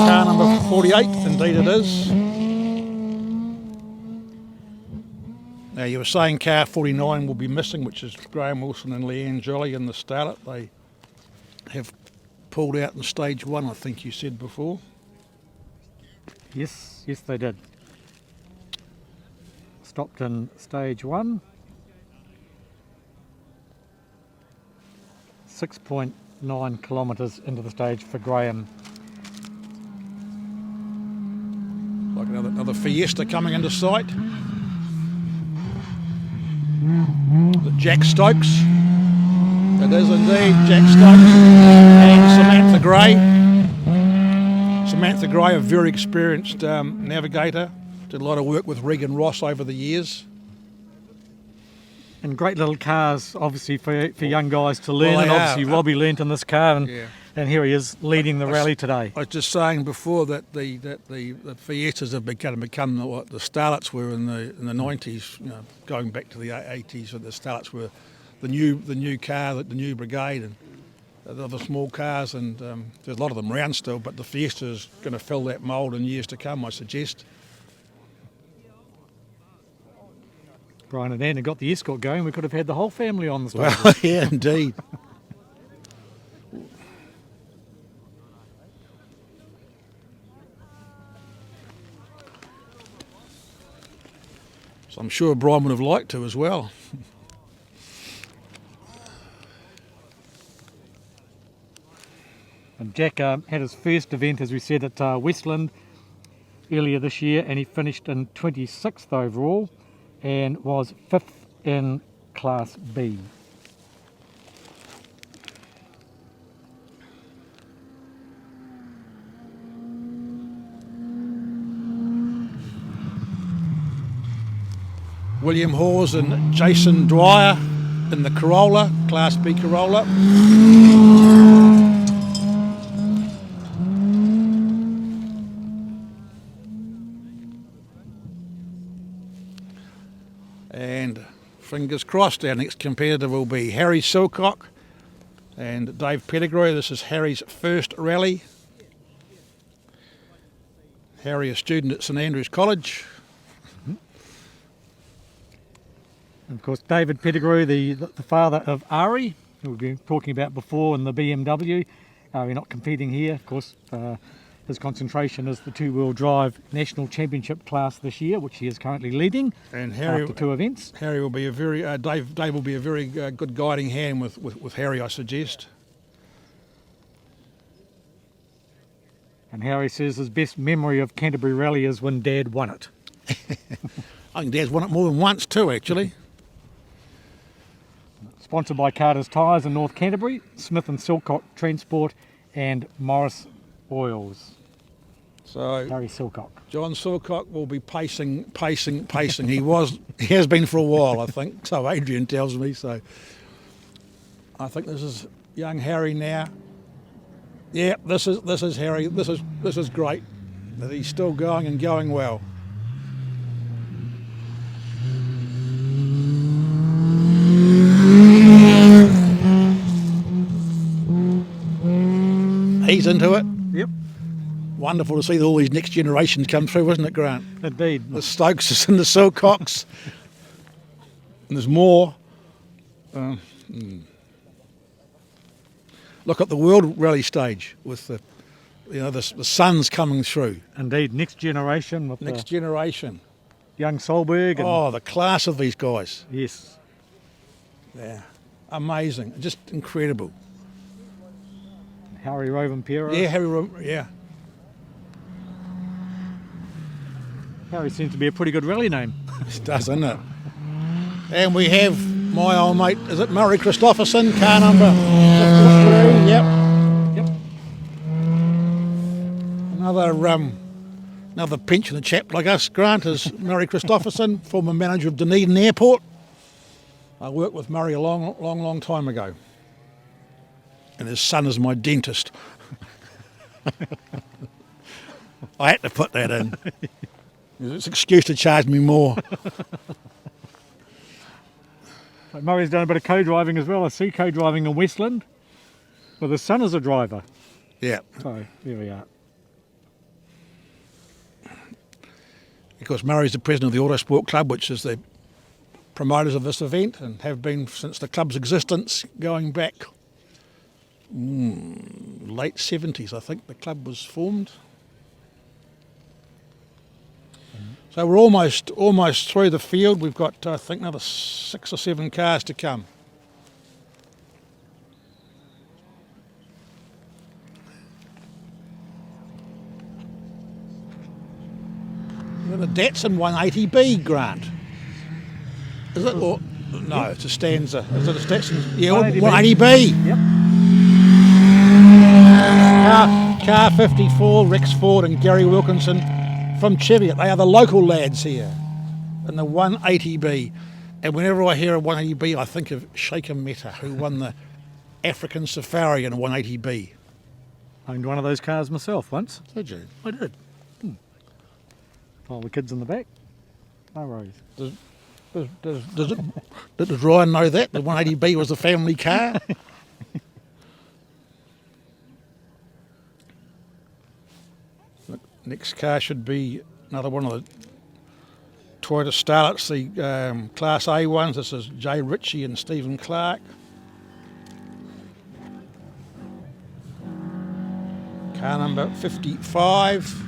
Car number 48, indeed it is. Now you were saying car 49 will be missing, which is Graham Wilson and Leanne Jolly in the starlet. They have pulled out in stage 1, I think you said before. Yes, they did. Stopped in stage 1. 6.9 kilometres into the stage for Graham. Like another Fiesta coming into sight. The Jack Stokes. It is indeed Jack Stokes and Samantha Gray. Samantha Gray, a very experienced navigator. Did a lot of work with Regan Ross over the years. And great little cars, obviously, for young guys to learn. Well, and obviously Robbie learnt in this car, and, Yeah. and here he is leading the rally today. I was just saying before that the Fiestas have become what the starlets were in the 90s, going back to the 80s. The starlets were the new car, the new brigade, and the other small cars, and there's a lot of them around still. But the Fiesta is going to fill that mould in years to come, I suggest. Brian and Anna got the escort going. We could have had the whole family on the stage. Well, yeah, indeed. So I'm sure Brian would have liked to as well. And Jack had his first event, as we said, at Westland earlier this year, and he finished in 26th overall and was 5th in Class B. William Hawes and Jason Dwyer in the Corolla, Class B Corolla. And fingers crossed, our next competitor will be Harry Silcock and Dave Pettigrew. This is Harry's first rally. Harry, a student at St Andrews College. And of course, David Pettigrew, the father of Ari, who we've been talking about before in the BMW. We're not competing here, of course. His concentration is the two-wheel drive national championship class this year, which he is currently leading And Harry, after 2 events. Harry will be a very Dave will be a very good guiding hand with Harry, I suggest. And Harry says his best memory of Canterbury Rally is when Dad won it. I think Dad's won it more than once too, actually. Sponsored by Carter's Tyres in North Canterbury, Smith and Silcock Transport, and Morris Oils. So Harry Silcock. John Silcock will be pacing. He has been for a while, I think. So Adrian tells me. So I think this is young Harry now. Yeah, this is Harry. This is great that he's still going and going well. He's into it. Yep, Wonderful to see all these next generations come through, wasn't it, Grant? indeed. The Stokeses and the Silcocks. And there's more. Look at the World Rally stage with the sons coming through. Indeed, next generation with Next generation. young Solberg. And, Oh, the class of these guys. yes. Yeah. Amazing. Just incredible. Harry Rovenpera. Yeah, yeah. Harry seems to be a pretty good rally name. It does, doesn't it? And we have my old mate, is it Murray Christopherson, car number 53? Yep. Another pensioner chap like us, Grant, is Murray Christopherson, former manager of Dunedin Airport. I worked with Murray a long time ago. and his son is my dentist. I had to put that in. It's an excuse to charge me more. Murray's done a bit of co-driving as well. I see co-driving in Westland with his son as a driver. Yeah. So there we are. Because Murray's the president of the Autosport Club, which is the promoters of this event and have been since the club's existence, going back late 70s, I think the club was formed. So we're almost through the field. We've got, I think, another 6 or 7 cars to come. The Datsun 180B, Grant. Is it? Or, no, it's a Stanza. Is it a Datsun? Yeah, 180B. Yep. Car 54, Rex Ford and Gary Wilkinson from Cheviot. They are the local lads here in the 180B. And whenever I hear a 180B, I think of Shaker Meta, who won the African Safari in a 180B. Owned one of those cars myself once. Did you? I did. All the kids in the back. No worries. Does Ryan know that? The 180B was the family car? Next car should be another one of the Toyota Starlets, the Class A ones. This is Jay Ritchie and Stephen Clark. Car number 55.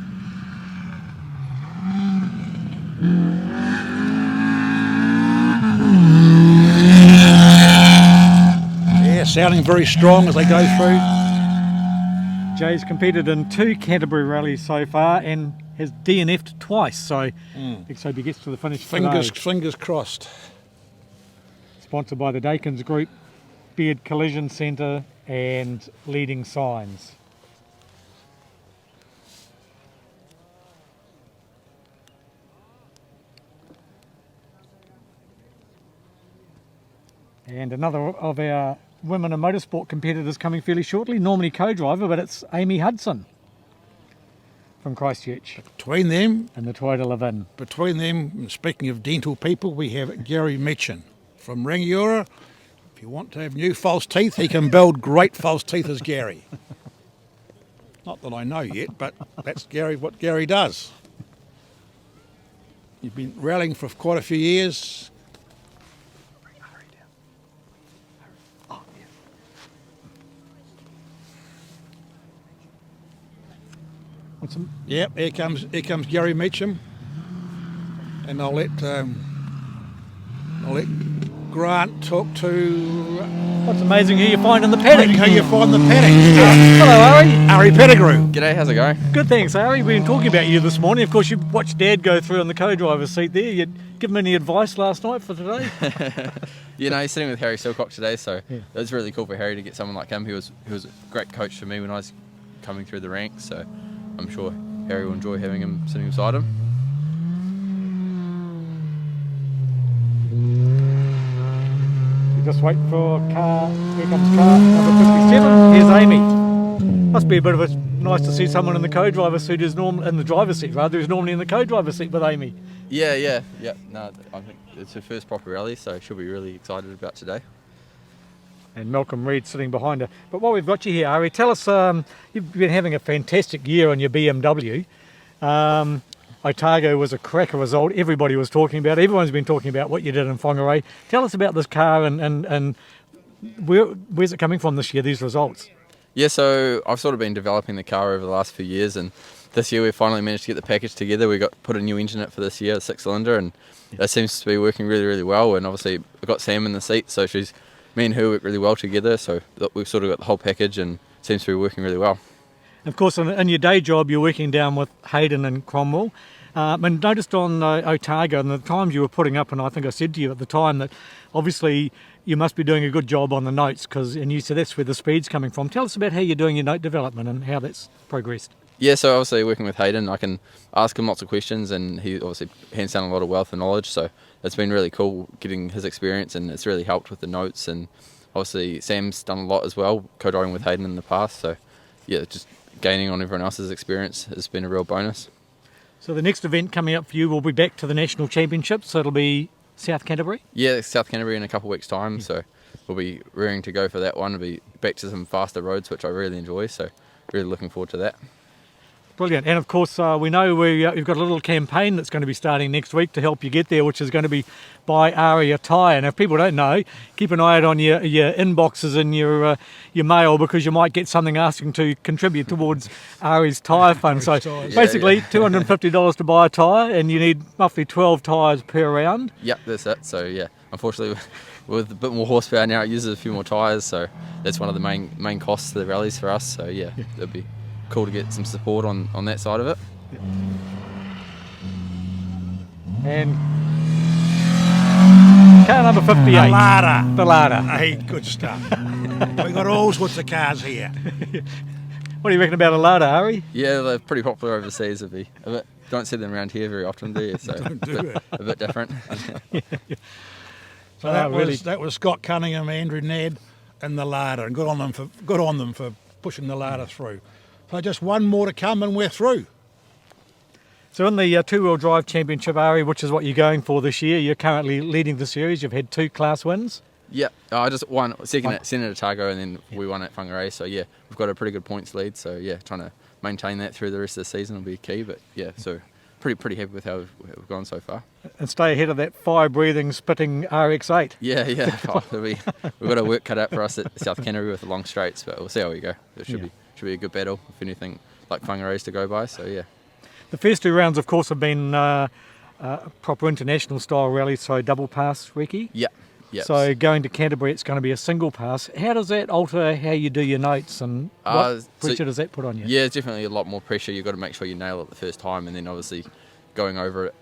Yeah, sounding very strong as they go through. Jay's competed in 2 Canterbury rallies so far and has DNF'd twice, so let's hope he gets to the finish today. Fingers crossed. Sponsored by the Dakins Group, Beard Collision Centre and Leading Signs. And another of our women in motorsport competitors coming fairly shortly, normally co-driver, but it's Amy Hudson from Christchurch. Between them, And the Toyota Live-In. Speaking of dental people, we have Gary Metchin from Rangiora. If you want to have new false teeth, he can build great false teeth as Gary. Not that I know yet, but that's what Gary does. You've been rallying for quite a few years. Yep, here comes Gary Meacham, and I'll let Grant talk to. What's amazing who you find in the paddock? Who you find the paddock? Hello, Ari. Ari Pettigrew. G'day, how's it going? Good, thanks, Ari. We've been talking about you this morning. Of course, you watched Dad go through on the co-driver's seat there. You'd give him any advice last night for today? He's sitting with Harry Silcock today, so it was really cool for Harry to get someone like him. He was a great coach for me when I was coming through the ranks, so I'm sure Harry will enjoy having him sitting beside him. You just wait for car. Here comes car number 57. Here's Amy. Must be a bit of a nice to see someone in the co-driver's seat who's in the driver's seat rather, who's normally in the co-driver's seat with Amy. Yeah. No, I think it's her first proper rally, so she'll be really excited about today. And Malcolm Reed sitting behind her. But while we've got you here, Ari, tell us, you've been having a fantastic year on your BMW. Otago was a cracker result. Everybody was talking about it. Everyone's been talking about what you did in Whangarei. Tell us about this car and where's it coming from this year, these results? Yeah, so I've sort of been developing the car over the last few years, and this year we finally managed to get the package together. We put a new engine in it for this year, a 6-cylinder, and that seems to be working really, really well. And obviously we've got Sam in the seat, so me and her work really well together, so we've sort of got the whole package and it seems to be working really well. Of course, in your day job, you're working down with Hayden and Cromwell. And noticed on Otago and the times you were putting up, and I think I said to you at the time that obviously you must be doing a good job on the notes, and you said that's where the speed's coming from. Tell us about how you're doing your note development and how that's progressed. Yeah, so obviously working with Hayden, I can ask him lots of questions, and he obviously hands down a lot of wealth and knowledge, so it's been really cool getting his experience, and it's really helped with the notes and obviously Sam's done a lot as well, co-driving with Hayden in the past. So yeah, just gaining on everyone else's experience has been a real bonus. So the next event coming up for you will be back to the National Championship, so it'll be South Canterbury? Yeah, South Canterbury in a couple of weeks' time, so we'll be rearing to go for that one. We'll be back to some faster roads, which I really enjoy, so really looking forward to that. Brilliant. And of course, we know we've got a little campaign that's going to be starting next week to help you get there, which is going to be Buy Ari a Tyre. And if people don't know, keep an eye out on your inboxes and your mail, because you might get something asking to contribute towards Ari's tyre fund. So basically, $250 to buy a tyre, and you need roughly 12 tyres per round. Yep, that's it. So yeah, unfortunately, with a bit more horsepower now, it uses a few more tyres. So that's one of the main costs of the rallies for us. So yeah, it'd be cool to get some support on that side of it. And car number 58. The Lada. Hey, good stuff. We got all sorts of cars here. What do you reckon about a Lada, Ari? Yeah, they're pretty popular overseas. Don't see them around here very often, do you? So a bit different. So that was Scott Cunningham, Andrew Ned, and the Lada, and good on them for pushing the Lada through. So just one more to come and we're through. So in the two-wheel drive championship, Ari, which is what you're going for this year, you're currently leading the series. You've had 2 class wins. Yeah, I just won second at Otago, and then we won at Whangarei. So yeah, we've got a pretty good points lead. So yeah, trying to maintain that through the rest of the season will be key. But yeah, so pretty happy with how we've gone so far. And stay ahead of that fire-breathing, spitting RX-8. Yeah. We've got a work cut out for us at South Canterbury with the long straights, but we'll see how we go. It should be a good battle, if anything, like Whangarei's to go by. So yeah. The first 2 rounds, of course, have been proper international style rallies, so double pass, Ricky. Yeah. So going to Canterbury, it's going to be a single pass. How does that alter how you do your notes, and what pressure does that put on you? Yeah, it's definitely a lot more pressure. You've got to make sure you nail it the first time, and then obviously going over it.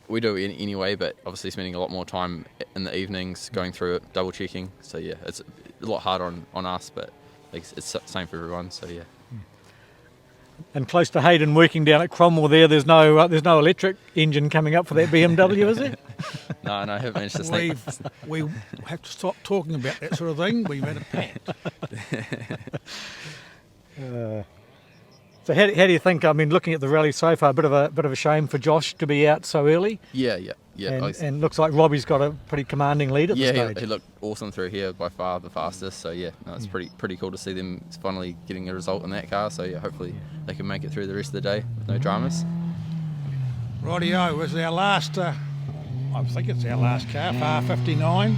We do it anyway, but obviously spending a lot more time in the evenings going through it, double checking. So yeah, it's a lot harder on us, but it's the same for everyone. So yeah. And close to Hayden, working down at Cromwell there's no electric engine coming up for that BMW, is there? No, I haven't managed to sneak. We have to stop talking about that sort of thing. We've had a pact. So how do you think? I mean, looking at the rally so far, a bit of a shame for Josh to be out so early. Yeah. And looks like Robbie's got a pretty commanding lead at the stage. Yeah, he looked awesome through here, by far the fastest. So yeah, it's pretty cool to see them finally getting a result in that car. So yeah, hopefully they can make it through the rest of the day with no dramas. Rightio, was our last. I think it's our last car, Far 59.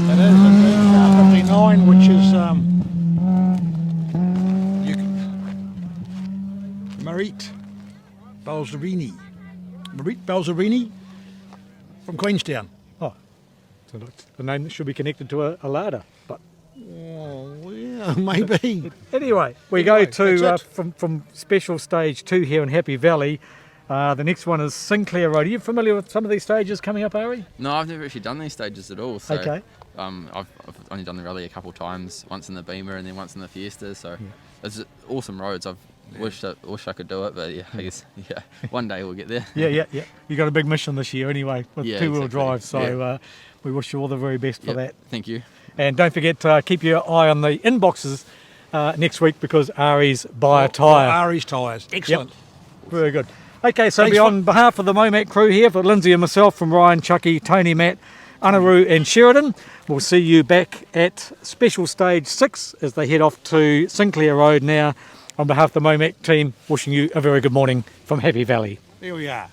It is indeed Far 59, which is Marit Balzerini from Queenstown. Oh, so that's the name that should be connected to a Lada, but yeah, maybe. Anyway, we go to from special stage 2 here in Happy Valley. The next one is Sinclair Road. Are you familiar with some of these stages coming up, Ari? No, I've never actually done these stages at all. So, okay. I've only done the rally a couple of times, once in the Beamer and then once in the Fiesta. So it's awesome roads. Wish I could do it, but I guess one day we'll get there. Yeah. You got a big mission this year anyway with two-wheel drive, so we wish you all the very best for that. Thank you. And don't forget to keep your eye on the inboxes next week, because Ari's buy a tyre. Ari's tyres, excellent. Yep. Very good. Okay, so on behalf of the MoMac crew here, for Lindsay and myself, from Ryan, Chucky, Tony, Matt, Anaru and Sheridan, we'll see you back at Special Stage 6 as they head off to Sinclair Road now. On behalf of the MoMac team, wishing you a very good morning from Happy Valley. Here we are.